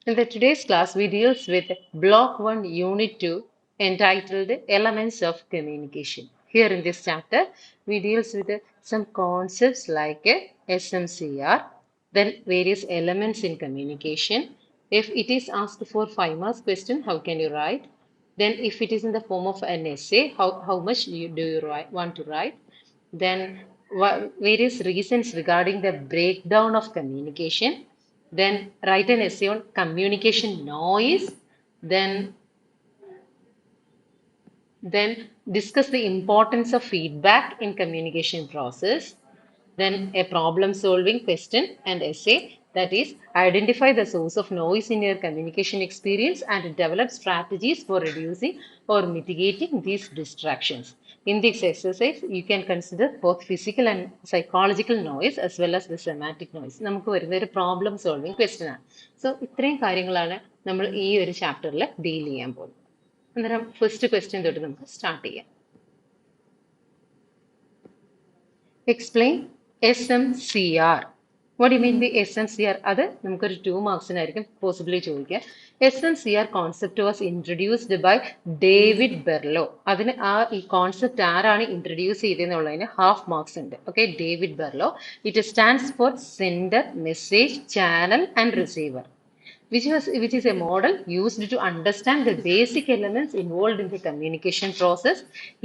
In the today's class, we deals with Block 1, Unit 2, entitled Elements of Communication. Here in this chapter, we deals with some concepts like SMCR, then various elements in communication. If it is asked for 5 marks question, how can you write? Then if it is in the form of an essay, how much do you want to write? Then various reasons regarding the breakdown of communication, then write an essay on communication noise, then discuss the importance of feedback in communication process, then a problem solving question and essay, that is identify the source of noise in your communication experience and develop strategies for reducing or mitigating these distractions. In this exercise, you can consider both physical and psychological noise as well as the semantic noise. നമുക്ക് വരുന്ന ഒരു problem solving question ആണ്. So ഇത്രയും കാര്യങ്ങളാണ് നമ്മൾ ഈ ഒരു ചാപ്റ്ററിൽ ഡീൽ ചെയ്യാൻ പോകുന്നത്. അന്നേരം ഫസ്റ്റ് ക്വസ്റ്റ്യൻ തൊട്ട് നമുക്ക് സ്റ്റാർട്ട് ചെയ്യാം. Explain SMCR. What do you mean by SMCR? അത് നമുക്കൊരു 2 മാർക്സിനായിരിക്കും പോസിബിളി ചോദിക്കുക. SMCR concept was introduced by David Berlo. അതിന് ഈ കോൺസെപ്റ്റ് ആരാണ് ഇൻട്രൊഡ്യൂസ് ചെയ്തതെന്നുള്ളതിന് ഹാഫ് മാർക്സ് ഉണ്ട്. Okay, David Berlo. It stands for sender, message, channel and receiver, which is a model used to understand the basic elements involved in the communication process.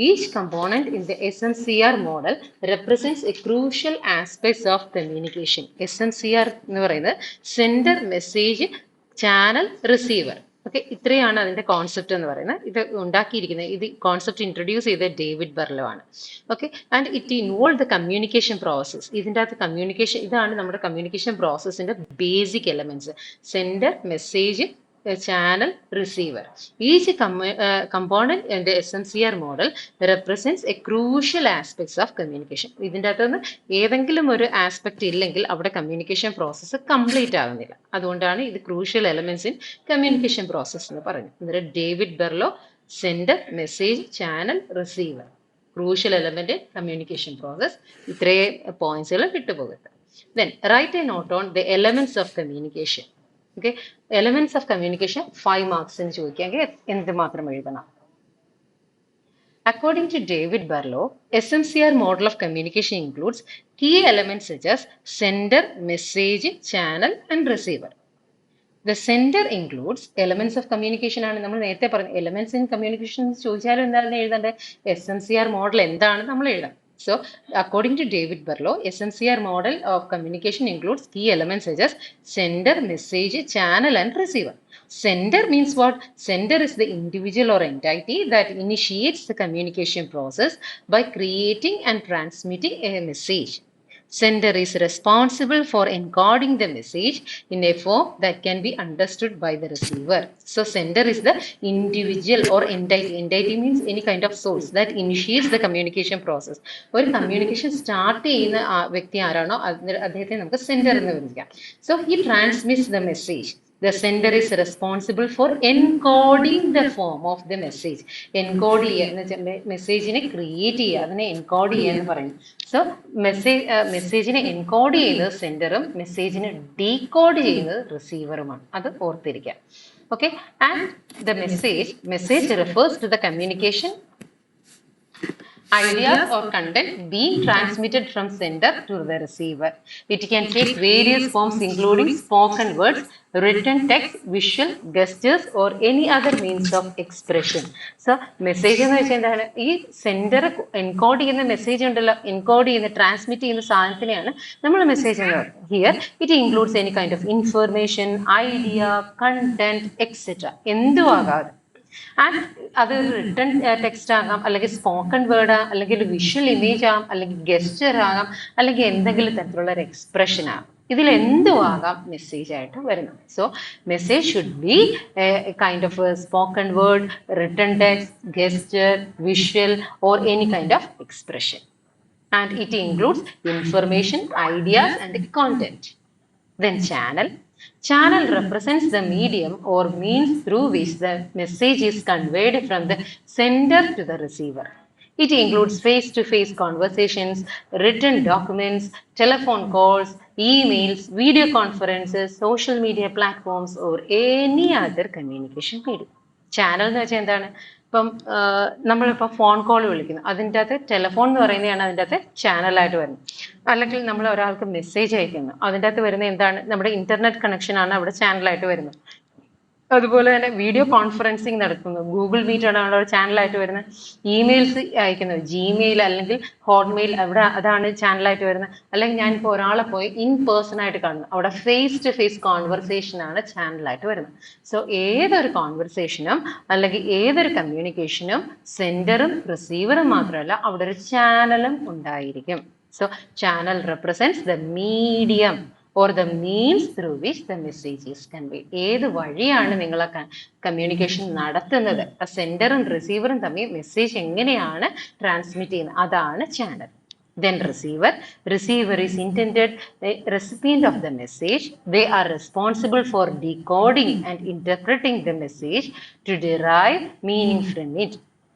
Each component in the SMCR model represents a crucial aspect of communication. SMCR എന്ന് പറയുന്നത് sender, message, channel, receiver. Okay, ഇത്രയാണ് അതിന്റെ concept എന്ന് പറയുന്നത്. ഇത് ഉണ്ടാക്കിയിരിക്കുന്നത്, ഇത് concept introduce ചെയ്ത ഡേവിഡ് ബെർലോ ആണ്. Okay, and it involve the communication process. ഇതിൻ്റെ അകത്ത് കമ്മ്യൂണിക്കേഷൻ, ഇതാണ് നമ്മുടെ കമ്മ്യൂണിക്കേഷൻ പ്രോസസ്സിന്റെ ബേസിക് എലമെന്റ്സ്: സെൻഡർ, മെസ്സേജ്, channel, receiver. Each component in the SMCR model represents a crucial aspects of communication. ഇതിൻ്റെ അകത്തുനിന്ന് ഏതെങ്കിലും ഒരു ആസ്പെക്ട് ഇല്ലെങ്കിൽ അവിടെ കമ്മ്യൂണിക്കേഷൻ പ്രോസസ്സ് കംപ്ലീറ്റ് ആകുന്നില്ല. അതുകൊണ്ടാണ് ഇത് crucial elements in communication process എന്ന് പറയുന്നത്. അന്നേരം David Berlo, sender, message, channel, receiver, crucial element communication process. ഇത്രയും പോയിന്റ്സുകൾ വിട്ടുപോകട്ടെ. Then write a note on the elements of communication. Okay, elements of communication 5 marks എന്ന് ചോദിക്കാമെങ്കിൽ എന്ത് മാത്രം എഴുതണം? According to David Berlow, SMCR model of communication includes key elements such as sender, message, channel and receiver. The sender includes elements of communication ആണ് നമ്മൾ നേരത്തെ പറഞ്ഞ elements in communication ചോദിച്ചാലും എന്താണ് എഴുതേണ്ടത്? SMCR model എന്താണ് നമ്മൾ എഴുതാം. So, according to David Berlow, SMCR model of communication includes key elements such as sender, message, channel and receiver. Sender means what? Sender is the individual or entity that initiates the communication process by creating and transmitting a message. Sender is responsible for encoding the message in a form that can be understood by the receiver. So, sender is the individual or entity. Entity means any kind of source that initiates the communication process. ഒരു communication start ചെയ്യുന്ന വ്യക്തി ആരാണോ അദ്ദേഹത്തെ നമുക്ക് sender എന്ന് വിളിക്കാം. So, he transmits the message. The sender is responsible for encoding the form of the message. Encode ചെയ്യുക, മെസ്സേജിനെ create ചെയ്യുക, അതിനെ എൻകോഡ് ചെയ്യുക എന്ന് പറയുന്നു. സോ മെസ്സേജിനെ എൻകോഡ് ചെയ്യുന്നത് സെൻഡറും മെസ്സേജിനെ ഡീകോഡ് ചെയ്യുന്നത് റിസീവറുമാണ്. അത് ഓർത്തിരിക്കുക. Okay, and the message refers to the communication ideas or content being transmitted from sender to the receiver. It can take various forms including spoken words, written text, visual, gestures or any other means of expression. So, message എന്ന് വെച്ചാൽ എന്താണ്? ഈ sender encode ചെയ്യുന്ന message ഉണ്ടല്ലോ, encode ചെയ്യുന്ന transmit ചെയ്യുന്ന സാധനത്തിനെയാണ് നമ്മൾ message എന്ന് പറയുന്നത്. Here it includes any kind of information, idea, content etcetera, എന്തും ആകാതെ. ആൻഡ് അത് റിട്ടൺ ടെക്സ്റ്റ് ആകാം, അല്ലെങ്കിൽ സ്പോക്കൺ വേർഡ് ആകാം, അല്ലെങ്കിൽ വിഷ്വൽ ഇമേജ് ആകാം, അല്ലെങ്കിൽ ഗെസ്റ്റർ ആകാം, അല്ലെങ്കിൽ എന്തെങ്കിലും തരത്തിലുള്ള ഒരു എക്സ്പ്രഷൻ ആകാം. ഇതിൽ എന്തും ആകാം മെസ്സേജ് ആയിട്ട് വരുന്നത്. So message should be kind of spoken word, written text, ഗെസ്റ്റർ, visual or any kind of expression. And it includes information, ideas and content. Then channel represents the medium or means through which the message is conveyed from the sender to the receiver. It includes face-to-face conversations, written documents, telephone calls, emails, video conferences, social media platforms, or any other communication medium. Channel എന്ന് വെച്ചാൽ എന്താണ്? ഇപ്പം നമ്മളിപ്പോൾ phone call വിളിക്കുന്നു, അതിൻ്റെ അകത്ത് telephone എന്ന് പറയുന്നതാണ് അതിൻ്റെ അകത്ത് ചാനലായിട്ട് വരുന്നത്. അല്ലെങ്കിൽ നമ്മൾ ഒരാൾക്ക് മെസ്സേജ് അയക്കുന്നു, അതിൻ്റെ അകത്ത് വരുന്നത് എന്താണ്? നമ്മുടെ ഇന്റർനെറ്റ് കണക്ഷനാണ് അവിടെ ചാനലായിട്ട് വരുന്നത്. അതുപോലെ തന്നെ വീഡിയോ കോൺഫറൻസിങ് നടത്തുന്നു, ഗൂഗിൾ മീറ്റ് ആണ് അവിടെ ചാനലായിട്ട് വരുന്നത്. ഇമെയിൽസ് അയക്കുന്നത് ജിമെയിൽ അല്ലെങ്കിൽ ഹോട്ട്മെയിൽ, അവിടെ അതാണ് ചാനലായിട്ട് വരുന്നത്. അല്ലെങ്കിൽ ഞാനിപ്പോൾ ഒരാളെ പോയി ഇൻ പേഴ്സൺ ആയിട്ട് കാണുന്നു, അവിടെ ഫേസ് ടു ഫേസ് കോൺവെർസേഷൻ ആണ് ചാനലായിട്ട് വരുന്നത്. സോ ഏതൊരു കോൺവെർസേഷനും അല്ലെങ്കിൽ ഏതൊരു കമ്മ്യൂണിക്കേഷനും സെൻഡറും റിസീവറും മാത്രമല്ല, അവിടെ ഒരു ചാനലും ഉണ്ടായിരിക്കും. So channel represents the medium or the means through which the message is conveyed. ഏത് വഴിയാണ് നിങ്ങൾ ആ കമ്മ്യൂണിക്കേഷൻ നടത്തുന്നത്, ആ സെൻഡറും റിസീവറും തമ്മിൽ മെസ്സേജ് എങ്ങനെയാണ് ട്രാൻസ്മിറ്റ് ചെയ്യുന്നത്, അതാണ് channel. Then receiver is intended recipient of the message. They are responsible for decoding and interpreting the message to derive meaning from it.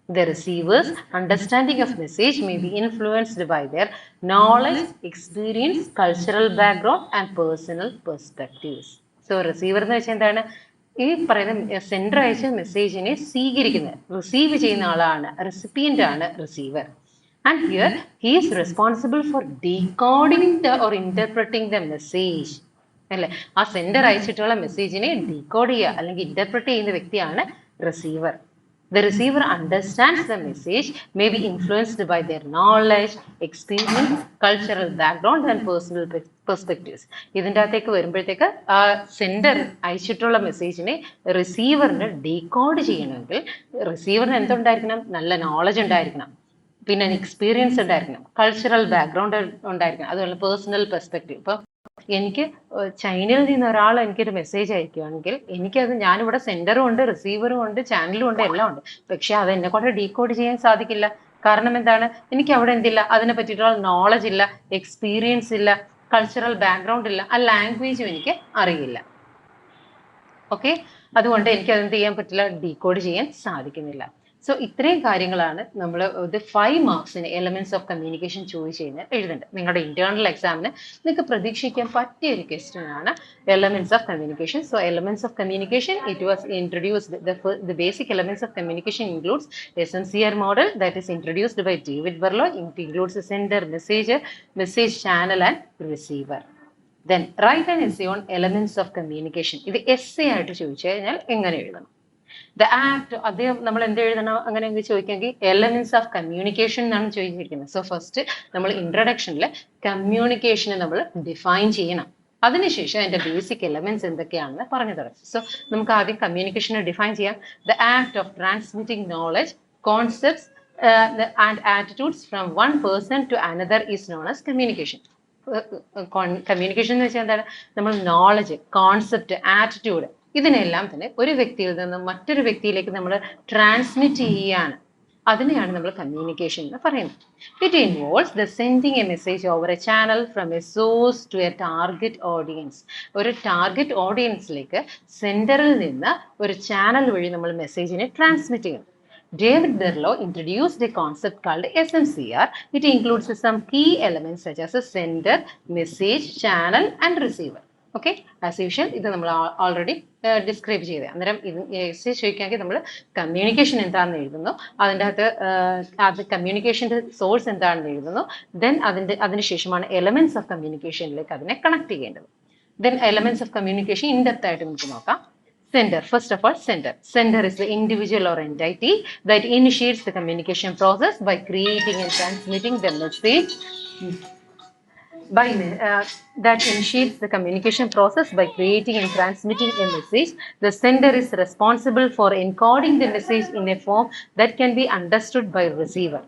The receiver's understanding of message may be influenced by their knowledge, experience, cultural background and personal perspectives. So receiver എന്ന് വെച്ചാൽ എന്താണ്? ഈ പറയുന്ന sender അയച്ച മെസ്സേജിനെ സ്വീകരിക്കുന്നത്, receive ചെയ്യുന്ന ആളാണ്, recipient ആണ് receiver. And here he is responsible for decoding or interpreting the message. അല്ലെ, ആ സെൻഡർ അയച്ചിട്ടുള്ള മെസ്സേജിനെ ഡീകോഡ് ചെയ്യുക അല്ലെങ്കിൽ ഇന്റർപ്രറ്റ് ചെയ്യുന്ന വ്യക്തിയാണ് receiver. The receiver understands the message, may be influenced by their knowledge, experience, cultural background and personal perspectives. ഇതിൻ്റെ അകത്തേക്ക് വരുമ്പോഴത്തേക്ക് ആ സെൻഡർ അയച്ചിട്ടുള്ള മെസ്സേജിനെ റിസീവറിന് ഡീകോഡ് ചെയ്യണമെങ്കിൽ റിസീവറിന് എന്തുണ്ടായിരിക്കണം? നല്ല നോളജ് ഉണ്ടായിരിക്കണം, പിന്നെ എക്സ്പീരിയൻസ് ഉണ്ടായിരിക്കണം, കൾച്ചറൽ ബാക്ക്ഗ്രൗണ്ട് ഉണ്ടായിരിക്കണം, അതുപോലെ പേഴ്സണൽ പെർസ്പെക്റ്റീവ്. ഇപ്പം എനിക്ക് ചൈനയിൽ നിന്ന് ഒരാൾ എനിക്കൊരു മെസ്സേജ് അയക്കുകയാണെങ്കിൽ എനിക്കത്, ഞാനിവിടെ സെൻഡറും ഉണ്ട്, റിസീവറും ഉണ്ട്, ചാനലും ഉണ്ട്, എല്ലാം ഉണ്ട്. പക്ഷെ അത് എന്നെ കൊണ്ട് ഡീകോഡ് ചെയ്യാൻ സാധിക്കില്ല. കാരണം എന്താണ്? എനിക്ക് അവിടെ എന്തില്ല, അതിനെ പറ്റിയിട്ടുള്ള നോളജ് ഇല്ല, എക്സ്പീരിയൻസ് ഇല്ല, കൾച്ചറൽ ബാക്ക്ഗ്രൗണ്ട് ഇല്ല, ആ ലാംഗ്വേജും എനിക്ക് അറിയില്ല. ഓക്കെ, അതുകൊണ്ട് എനിക്ക് അതെന്ത് ചെയ്യാൻ പറ്റില്ല, ഡീകോഡ് ചെയ്യാൻ സാധിക്കുന്നില്ല. സോ ഇത്രയും കാര്യങ്ങളാണ് നമ്മൾ ഇത് 5 മാർക്സിന് എലമെന്റ്സ് ഓഫ് കമ്മ്യൂണിക്കേഷൻ ചോദിച്ചു കഴിഞ്ഞാൽ എഴുതേണ്ടത്. നിങ്ങളുടെ ഇന്റേണൽ എക്സാമിന് നിങ്ങൾക്ക് പ്രതീക്ഷിക്കാൻ പറ്റിയ ഒരു ക്വസ്റ്റ്യൻ ആണ് elements of communication. So elements of communication, it was introduced, the basic elements of communication includes SMCR model that is introduced by David Berlow. It includes a sender, messenger, message channel and receiver. Then write an essay on elements of communication. ഇത് essay ആയിട്ട് ചോദിച്ചു കഴിഞ്ഞാൽ എങ്ങനെ എഴുതണം? The act, അദ്ദേഹം നമ്മൾ എന്ത് എഴുതണം അങ്ങനെ ചോദിക്കാമെങ്കിൽ എലമെന്റ്സ് ഓഫ് കമ്മ്യൂണിക്കേഷൻ എന്നാണ് ചോദിച്ചിരിക്കുന്നത്. സോ ഫസ്റ്റ് നമ്മൾ ഇൻട്രൊഡക്ഷനിൽ കമ്മ്യൂണിക്കേഷനെ നമ്മൾ ഡിഫൈൻ ചെയ്യണം, അതിനുശേഷം അതിന്റെ ബേസിക് എലമെന്റ്സ് എന്തൊക്കെയാണെന്ന് പറഞ്ഞു തരാം. സോ നമുക്ക് ആദ്യം കമ്മ്യൂണിക്കേഷനെ ഡിഫൈൻ ചെയ്യാം. The act of transmitting knowledge, concepts and attitudes from one person to another is known as communication. Communication എന്ന് വെച്ചാൽ എന്താണ്? നമ്മൾ നോളജ്, കോൺസെപ്റ്റ്, ആറ്റിറ്റ്യൂഡ് ഇതിനെല്ലാം തന്നെ ഒരു വ്യക്തിയിൽ നിന്ന് മറ്റൊരു വ്യക്തിയിലേക്ക് നമ്മൾ ട്രാൻസ്മിറ്റ് ചെയ്യുകയാണ്. അതിനെയാണ് നമ്മൾ കമ്മ്യൂണിക്കേഷൻ എന്ന് പറയുന്നത്. It involves the sending a message over a channel from a source to a target audience. ഒരു ടാർഗറ്റ് ഓഡിയൻസിലേക്ക് സെൻഡറിൽ നിന്ന് ഒരു ചാനൽ വഴി നമ്മൾ മെസ്സേജിനെ ട്രാൻസ്മിറ്റ് ചെയ്യണം. David Berlow introduced a concept called SMCR. It includes some key elements such as a sender, message, channel and receiver. Okay, as usual ഇത് നമ്മൾ ഓൾറെഡി ഡിസ്ക്രൈബ് ചെയ്തത്. അന്നേരം ഇത് ചോദിക്കാമെങ്കിൽ നമ്മൾ കമ്മ്യൂണിക്കേഷൻ എന്താണെന്ന് എഴുതുന്നു, അതിൻ്റെ അകത്ത് അത് കമ്മ്യൂണിക്കേഷൻ്റെ സോഴ്സ് എന്താണെന്ന് എഴുതുന്നു. ദെൻ അതിനുശേഷമാണ് എലമെന്റ്സ് ഓഫ് കമ്മ്യൂണിക്കേഷനിലേക്ക് അതിനെ കണക്ട് ചെയ്യേണ്ടത്. Then elements of communication in depth ആയിട്ട് നമുക്ക് നോക്കാം. Sender. First of all, sender. Sender is the individual or entity that initiates the communication process by creating and transmitting the message. That initiates the communication process by creating and transmitting a message. The sender is responsible for encoding the message in a form that can be understood by receiver.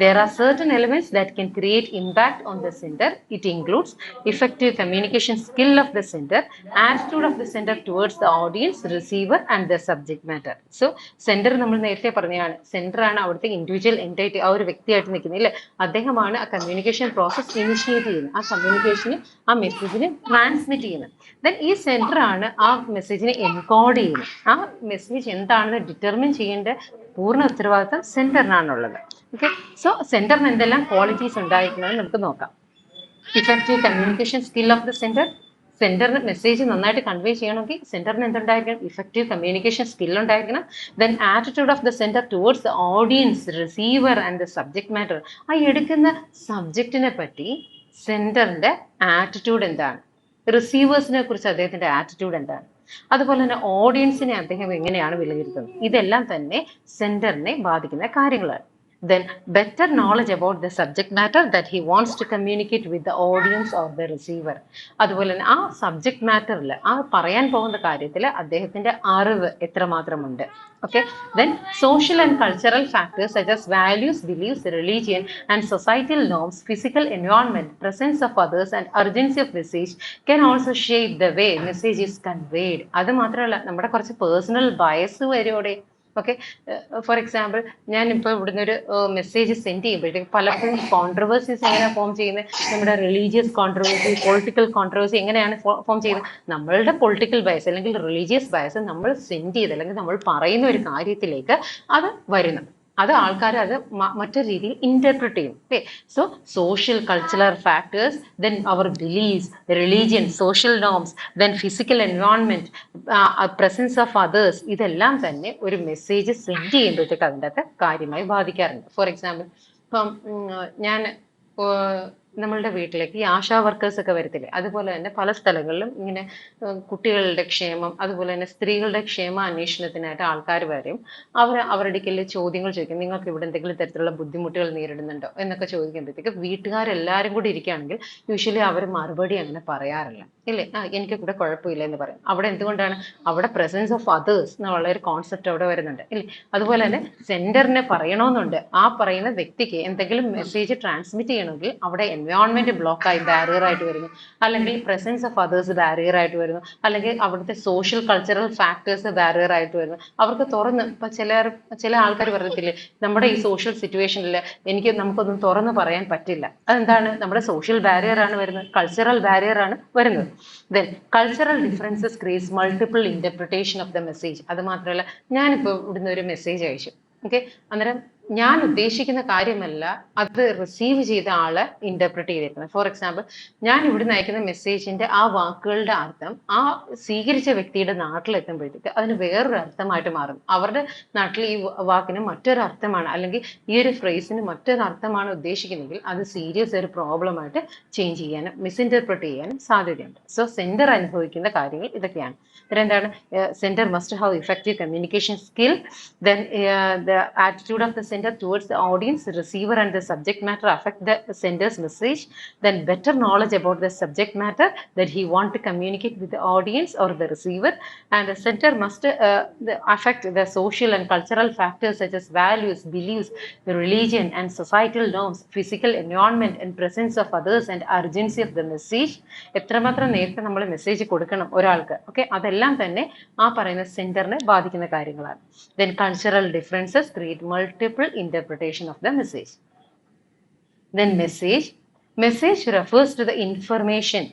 There are certain elements that can create impact on the sender. It includes effective communication skill of the sender, attitude of the sender towards the audience, receiver and the subject matter. So sender നമ്മൾ നേരത്തെ പറഞ്ഞതാണ്, sender ആണ് അവിടുത്തെ individual എൻറ്റൈറ്റി, ആ ഒരു വ്യക്തിയായിട്ട് നിൽക്കുന്നത് അല്ലേ, അദ്ദേഹമാണ് ആ കമ്മ്യൂണിക്കേഷൻ പ്രോസസ് ഇനിഷ്യേറ്റ് ചെയ്യുന്നത്, ആ കമ്മ്യൂണിക്കേഷന് ആ മെസ്സേജിനെ ട്രാൻസ്മിറ്റ് ചെയ്യുന്നത്. ദെൻ ഈ സെൻഡർ ആണ് ആ മെസ്സേജിനെ എൻകോഡ് ചെയ്യുന്നത്. ആ മെസ്സേജ് എന്താണെന്ന് ഡിറ്റർമിൻ ചെയ്യേണ്ട പൂർണ്ണ ഉത്തരവാദിത്തം സെൻഡറിനാണുള്ളത്. ഓക്കെ, സോ സെൻഡറിന് എന്തെല്ലാം ക്വാളിറ്റീസ് ഉണ്ടായിരിക്കുന്നത് നമുക്ക് നോക്കാം. Effective communication skill of the sender. സെൻഡറിന് മെസ്സേജ് നന്നായിട്ട് കൺവേ ചെയ്യണമെങ്കിൽ സെൻഡറിന് എന്തുണ്ടായിരിക്കണം? ഇഫക്റ്റീവ് കമ്മ്യൂണിക്കേഷൻ സ്കിൽ ഉണ്ടായിരിക്കണം. Then attitude of the sender towards the audience, receiver and the subject matter. ആ എടുക്കുന്ന സബ്ജക്റ്റിനെ പറ്റി സെൻഡറിന്റെ ആറ്റിറ്റ്യൂഡ് എന്താണ്, റിസീവേഴ്സിനെ കുറിച്ച് അദ്ദേഹത്തിന്റെ ആറ്റിറ്റ്യൂഡ് എന്താണ്, അതുപോലെ തന്നെ ഓഡിയൻസിനെ അദ്ദേഹം എങ്ങനെയാണ് വിലയിരുത്തുന്നത്, ഇതെല്ലാം തന്നെ സെൻഡറിനെ ബാധിക്കുന്ന കാര്യങ്ങളാണ്. Then better knowledge about the subject matter that he wants to communicate with the audience or the receiver. അതുപോലെ തന്നെ ആ സബ്ജക്ട് മാറ്ററിൽ, ആ പറയാൻ പോകുന്ന കാര്യത്തിൽ അദ്ദേഹത്തിന്റെ അറിവ് എത്രമാത്രമുണ്ട്. Okay. Then social and cultural factors such as values, beliefs, religion and societal norms, physical environment, presence of others and urgency of message can also shape the way message is conveyed. അത് മാത്രമല്ല, നമ്മുടെ കുറച്ച് personal bias വരോടെ. Okay. For example, ഞാനിപ്പോൾ ഇവിടുന്ന് ഒരു message send ചെയ്യുമ്പോഴത്തേക്ക് പലപ്പോഴും കോൺട്രവേഴ്സീസ് എങ്ങനെയാണ് ഫോം ചെയ്യുന്നത്? നമ്മുടെ റിലീജിയസ് കോൺട്രവേഴ്സി, പൊളിറ്റിക്കൽ കോൺട്രവേഴ്സി എങ്ങനെയാണ് ഫോം ചെയ്യുന്നത്? നമ്മളുടെ പൊളിറ്റിക്കൽ ബയസ് അല്ലെങ്കിൽ റിലീജിയസ് ബയസ് നമ്മൾ സെൻഡ് ചെയ്ത് അല്ലെങ്കിൽ നമ്മൾ പറയുന്ന ഒരു കാര്യത്തിലേക്ക് അത് വരുന്നു. അത് ആൾക്കാർ അത് മറ്റൊരു രീതിയിൽ ഇന്റർപ്രിറ്റ് ചെയ്യും. Okay. So social cultural factors, then their beliefs, religion, social norms, then physical environment, presence of others, ഇതെല്ലാം തന്നെ ഒരു മെസ്സേജ് സെൻഡ് ചെയ്യുമ്പോഴത്തേക്ക് അതിൻ്റെ അകത്ത് കാര്യമായി ബാധിക്കാറുണ്ട്. ഫോർ എക്സാമ്പിൾ, ഇപ്പം ഞാൻ നമ്മളുടെ വീട്ടിലേക്ക് ഈ ആശാ വർക്കേഴ്സ് ഒക്കെ വരത്തില്ലേ, അതുപോലെ തന്നെ പല സ്ഥലങ്ങളിലും ഇങ്ങനെ കുട്ടികളുടെ ക്ഷേമം, അതുപോലെ തന്നെ സ്ത്രീകളുടെ ക്ഷേമ അന്വേഷണത്തിനായിട്ട് ആൾക്കാർ വരും. അവരുടെ ചോദ്യങ്ങൾ ചോദിക്കും, നിങ്ങൾക്ക് ഇവിടെ എന്തെങ്കിലും തരത്തിലുള്ള ബുദ്ധിമുട്ടുകൾ നേരിടുന്നുണ്ടോ എന്നൊക്കെ ചോദിക്കുമ്പോഴത്തേക്ക് വീട്ടുകാരെല്ലാവരും കൂടി ഇരിക്കുകയാണെങ്കിൽ യൂഷ്വലി അവർ മറുപടി അങ്ങനെ പറയാറില്ല, ഇല്ലേ? എനിക്ക് ഇവിടെ കുഴപ്പമില്ല എന്ന് പറയും. അവിടെ എന്തുകൊണ്ടാണ്? അവിടെ പ്രസൻസ് ഓഫ് അതേഴ്സ് എന്നുള്ള ഒരു കോൺസെപ്റ്റ് അവിടെ വരുന്നുണ്ട്, ഇല്ലേ? അതുപോലെ തന്നെ സെൻഡറിനെ പറയണമെന്നുണ്ട്, ആ പറയുന്ന വ്യക്തിക്ക് എന്തെങ്കിലും മെസ്സേജ് ട്രാൻസ്മിറ്റ് ചെയ്യണമെങ്കിൽ അവിടെ എൻവയോൺമെന്റ് ബ്ലോക്ക് ആയി ബാരിയർ ആയിട്ട് വരുന്നു, അല്ലെങ്കിൽ പ്രസൻസ് ഓഫ് അതേഴ്സ് ബാരിയർ ആയിട്ട് വരുന്നു, അല്ലെങ്കിൽ അവിടുത്തെ സോഷ്യൽ കൾച്ചറൽ ഫാക്ടേഴ്സ് ബാരിയർ ആയിട്ട് വരുന്നു. അവർക്ക് തുറന്ന്, ഇപ്പൊ ചില ആൾക്കാർ പറയത്തില്ലേ, നമ്മുടെ ഈ സോഷ്യൽ സിറ്റുവേഷനിൽ നമുക്കൊന്നും തുറന്ന് പറയാൻ പറ്റില്ല. അതെന്താണ്? നമ്മുടെ സോഷ്യൽ ബാരിയർ ആണ് വരുന്നത്, കൾച്ചറൽ ബാരിയർ ആണ് വരുന്നത്. Then cultural differences creates multiple interpretation of the message. അത് മാത്രമല്ല, ഞാനിപ്പോൾ ഇവിടുന്ന് ഒരു മെസ്സേജ് അയച്ചു. ഓക്കെ. അന്നേരം ഞാൻ ഉദ്ദേശിക്കുന്ന കാര്യമല്ല അത് റിസീവ് ചെയ്ത ആള് ഇന്റർപ്രറ്റ് ചെയ്തിരിക്കുന്നത്. ഫോർ എക്സാമ്പിൾ, ഞാൻ ഇവിടുന്ന് അയക്കുന്ന മെസ്സേജിന്റെ ആ വാക്കുകളുടെ അർത്ഥം ആ സ്വീകരിച്ച വ്യക്തിയുടെ നാട്ടിലെത്തുമ്പോഴത്തേക്ക് അതിന് വേറൊരു അർത്ഥമായിട്ട് മാറും. അവരുടെ നാട്ടിൽ ഈ വാക്കിന് മറ്റൊരു അർത്ഥമാണ്, അല്ലെങ്കിൽ ഈ ഒരു ഫ്രേസിന് മറ്റൊരു അർത്ഥമാണ് ഉദ്ദേശിക്കുന്നതെങ്കിൽ അത് സീരിയസ് ഒരു പ്രോബ്ലം ആയിട്ട് ചേഞ്ച് ചെയ്യാനും മിസ്ഇന്റർപ്രറ്റ് ചെയ്യാനും സാധ്യതയുണ്ട്. സോ സെൻഡർ അനുഭവിക്കുന്ന കാര്യങ്ങൾ ഇതൊക്കെയാണ്. എന്താണ്? Sender must have effective communication skill. Then the attitude of the sender towards the audience, receiver and the subject matter affect the sender's message. Then better knowledge about the subject matter that he want to communicate with the audience or the receiver. And the sender must affect the social and cultural factors such as values, beliefs, religion and societal norms, physical environment and presence of others and urgency of the message. എത്രമാത്രം നേരത്തെ നമ്മൾ message കൊടുക്കണം ഒരാൾക്ക്, okay, അതെല്ലാം തന്നെ ആ പറയുന്ന സെൻഡറിനെ ബാധിക്കുന്ന കാര്യങ്ങളാണ്. Then cultural differences create multiple interpretation of the message. Then message refers to the information,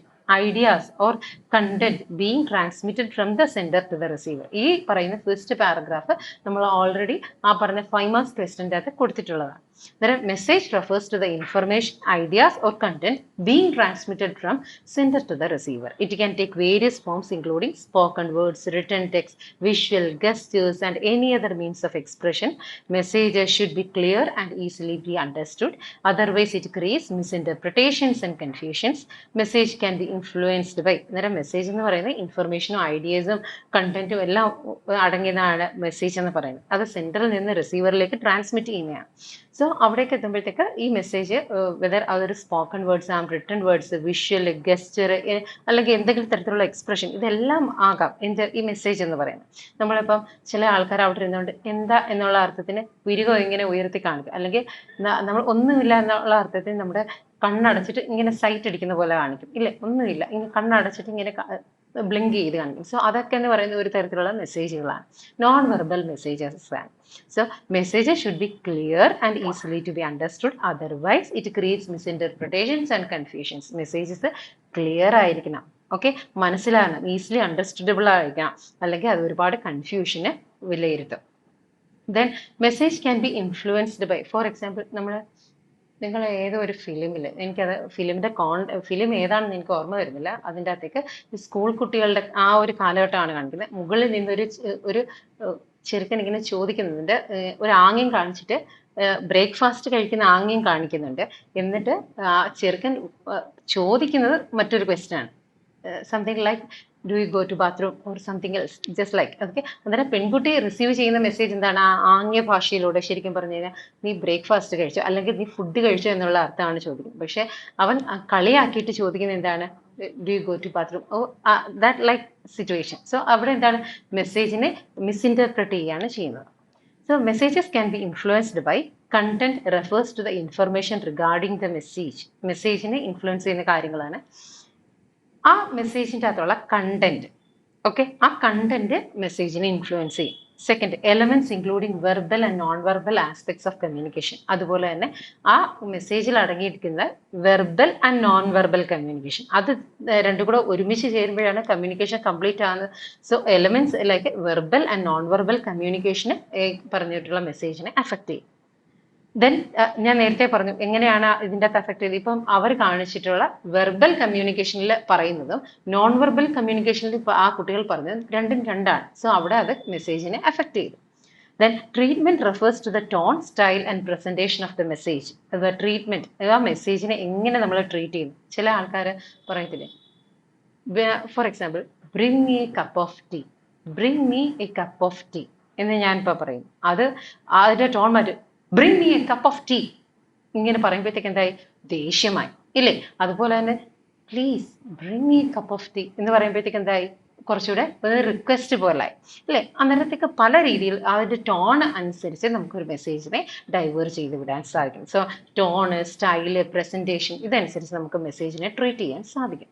ideas or content being transmitted from the sender to the receiver. ഈ പറയുന്ന ഫസ്റ്റ് പാരഗ്രാഫ് നമ്മൾ ഓൾറെഡി ആ പറഞ്ഞ 5 മാർക്സ് ക്വസ്റ്റ്യൻ്റെ അകത്ത് കൊടുത്തിട്ടുള്ളതാണ്. അന്നേരം message refers to the information, ideas or content being transmitted from sender to the receiver. It can take various forms including spoken words, written text, visual, gestures and any other means of expression. Messages should be clear and easily be understood. Otherwise it creates misinterpretations and confusions. Message can be influenced by, അന്നേരം message എന്ന് പറയുന്നത് ഇൻഫർമേഷനും ഐഡിയസും കണ്ടന്റും എല്ലാം അടങ്ങിയതാണ് message എന്ന് പറയുന്നത്. അത് സെൻഡറിൽ നിന്ന് റിസീവറിലേക്ക് transmit ചെയ്യുന്നതാണ്. സോ അവിടേക്ക് എത്തുമ്പോഴത്തേക്ക് ഈ മെസ്സേജ് വെദർ അതൊരു സ്പോക്കൺ വേർഡ്സ് ആം, റിട്ടൺ വേർഡ്സ്, വിഷ്വൽ, ഗസ്റ്റർ അല്ലെങ്കിൽ എന്തെങ്കിലും തരത്തിലുള്ള എക്സ്പ്രഷൻ, ഇതെല്ലാം ആകാം ഈ മെസ്സേജ് എന്ന് പറയുന്നത്. നമ്മളിപ്പം ചില ആൾക്കാർ അവിടെ ഇരുന്നുകൊണ്ട് എന്താ എന്നുള്ള അർത്ഥത്തിന് വിരുകം ഇങ്ങനെ ഉയർത്തി കാണിക്കും, അല്ലെങ്കിൽ നമ്മൾ ഒന്നുമില്ല എന്നുള്ള അർത്ഥത്തിന് നമ്മുടെ കണ്ണടച്ചിട്ട് ഇങ്ങനെ സൈറ്റ് അടിക്കുന്ന പോലെ കാണിക്കും, ഇല്ലേ? ഒന്നുമില്ല, ഇങ്ങനെ കണ്ണടച്ചിട്ട് ഇങ്ങനെ ബ്ലിങ്ക് ചെയ്ത് കാണിക്കും. സോ അതൊക്കെ എന്ന് പറയുന്ന ഒരു തരത്തിലുള്ള മെസ്സേജുകളാണ്, നോൺ വെർബൽ മെസ്സേജസ് ആണ്. So messages should be clear and easily to be understood. Otherwise it creates misinterpretations and confusions. Messages clear ആയിരിക്കണം, ഓക്കെ, മനസ്സിലാകണം, ഈസിലി അണ്ടർസ്റ്റാൻഡബിൾ ആയിരിക്കണം, അല്ലെങ്കിൽ അത് ഒരുപാട് കൺഫ്യൂഷന് വിലയിരുത്തും. Then message can be influenced by, for example, നമ്മൾ നിങ്ങൾ ഏതോ ഒരു ഫിലിമിൽ, എനിക്കത് ഫിലിം ഏതാണെന്ന് എനിക്ക് ഓർമ്മ വരുന്നില്ല, അതിൻ്റെ അകത്തേക്ക് ഈ സ്കൂൾ കുട്ടികളുടെ ആ ഒരു കാലഘട്ടമാണ് കാണിക്കുന്നത്. മുകളിൽ നിന്നൊരു ഒരു ചെറുക്കൻ ഇങ്ങനെ ചോദിക്കുന്നുണ്ട്, ഒരു ആംഗ്യം കാണിച്ചിട്ട് ബ്രേക്ക്ഫാസ്റ്റ് കഴിക്കുന്ന ആംഗ്യം കാണിക്കുന്നുണ്ട്. എന്നിട്ട് ചെറുക്കൻ ചോദിക്കുന്നത് മറ്റൊരു ക്വസ്റ്റ്യൻ ആണ്, something like do you go to bathroom or something else, just like. Okay, അന്നേരം പെൺകുട്ടി റിസീവ് ചെയ്യുന്ന മെസ്സേജ് എന്താണ്? ആ ആംഗ്യ ഭാഷയിലൂടെ ശരിക്കും പറഞ്ഞു കഴിഞ്ഞാൽ നീ ബ്രേക്ക്ഫാസ്റ്റ് കഴിച്ചോ അല്ലെങ്കിൽ നീ ഫുഡ് കഴിച്ചോ എന്നുള്ള അർത്ഥമാണ് ചോദിക്കുന്നത്. പക്ഷെ അവൻ കളിയാക്കിയിട്ട് ചോദിക്കുന്നത് എന്താണ്? Do you go to bathroom oh, that like situation. So അവിടെ എന്താണ്? മെസ്സേജിനെ മിസ്ഇൻറ്റർപ്രറ്റ് ചെയ്യുകയാണ് ചെയ്യുന്നത്. So messages can be influenced by content refers to the information regarding the message. മെസ്സേജിനെ ഇൻഫ്ലുവൻസ് ചെയ്യുന്ന കാര്യങ്ങളാണ് ആ മെസ്സേജിൻ്റെ അകത്തുള്ള കണ്ടന്റ്. ഓക്കെ, ആ കണ്ടന്റ് മെസ്സേജിനെ ഇൻഫ്ലുവൻസ് ചെയ്യും. Second, elements including verbal and non verbal aspects of communication. അതുപോലെ തന്നെ ആ മെസ്സേജിൽ അടങ്ങിയിരിക്കുന്ന verbal and non verbal communication, അത് രണ്ടും കൂടെ ഒരുമിച്ച് ചേരുമ്പോഴാണ് കമ്മ്യൂണിക്കേഷൻ കംപ്ലീറ്റ് ആകുന്നത്. So elements like verbal and non verbal കമ്മ്യൂണിക്കേഷന് പറഞ്ഞിട്ടുള്ള മെസ്സേജിനെ അഫക്റ്റ് ചെയ്യും. ദെൻ ഞാൻ നേരത്തെ പറഞ്ഞു എങ്ങനെയാണ് ഇതിൻ്റെ അകത്ത് അഫക്ട് ചെയ്തത്. ഇപ്പം അവർ കാണിച്ചിട്ടുള്ള വെർബൽ കമ്മ്യൂണിക്കേഷനിൽ പറയുന്നതും നോൺ വെർബൽ കമ്മ്യൂണിക്കേഷനിൽ ആ കുട്ടികൾ പറഞ്ഞത് രണ്ടും രണ്ടാണ്. സോ അവിടെ അത് മെസ്സേജിനെ അഫക്ട് ചെയ്തു. Then treatment refers to the tone, style and presentation of the message. Treatment, ആ മെസ്സേജിനെ എങ്ങനെ നമ്മൾ ട്രീറ്റ് ചെയ്യുന്നു. ചില ആൾക്കാർ പറയത്തില്ലേ, for example, bring me a cup of tea, bring me a cup of tea എന്ന് ഞാനിപ്പോൾ പറയും. അത് അതിൻ്റെ ടോൺ മാറ്റും, bring me a cup of tea ഇങ്ങനെ പറയുമ്പോഴത്തേക്ക് എന്തായി? ദേഷ്യമായി ഇല്ലേ? അതുപോലെ തന്നെ please bring me a cup of tea എന്ന് പറയുമ്പോഴത്തേക്ക് എന്തായി? കുറച്ചുകൂടെ ഒരു റിക്വസ്റ്റ് പോലായി അല്ലേ? അന്നേരത്തേക്ക് പല രീതിയിൽ അതിൻ്റെ ടോൺ അനുസരിച്ച് നമുക്കൊരു മെസ്സേജിനെ ഡൈവേർട്ട് ചെയ്ത് വിടാൻ സാധിക്കും. സോ ടോണ്, സ്റ്റൈല്, പ്രസന്റേഷൻ ഇതനുസരിച്ച് നമുക്ക് മെസ്സേജിനെ ട്രീറ്റ് ചെയ്യാൻ സാധിക്കും.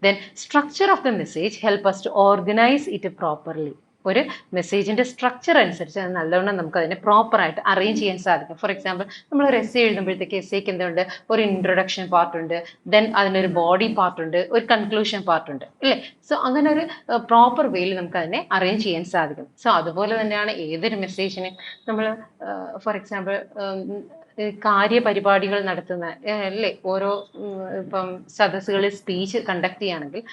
Then structure of the message help us to organize it properly. ഒരു മെസ്സേജിന്റെ സ്ട്രക്ചർ അനുസരിച്ച് അത് നല്ലവണ്ണം നമുക്ക് അതിനെ പ്രോപ്പറായിട്ട് അറേഞ്ച് ചെയ്യാൻ സാധിക്കും. ഫോർ എക്സാമ്പിൾ, നമ്മൾ ഒരു എസ്സേ എഴുതുമ്പോഴത്തേക്ക് എസ്സേക്ക് എന്തുണ്ട്? ഒരു ഇൻട്രൊഡക്ഷൻ പാർട്ട് ഉണ്ട്, ദെൻ അതിനൊരു ബോഡി പാർട്ട് ഉണ്ട്, ഒരു കൺക്ലൂഷൻ പാർട്ട് ഉണ്ട് അല്ലേ? സോ അങ്ങനെ ഒരു പ്രോപ്പർ വേയിൽ നമുക്ക് അതിനെ അറേഞ്ച് ചെയ്യാൻ സാധിക്കും. സോ അതുപോലെ തന്നെയാണ് ഏതൊരു മെസ്സേജിനെ നമ്മൾ ഫോർ എക്സാമ്പിൾ കാര്യപരിപാടികൾ നടത്തുന്ന അല്ലേ, ഓരോ ഇപ്പം സദസ്സുകളിൽ സ്പീച്ച് കണ്ടക്ട് ചെയ്യുകയാണെങ്കിൽ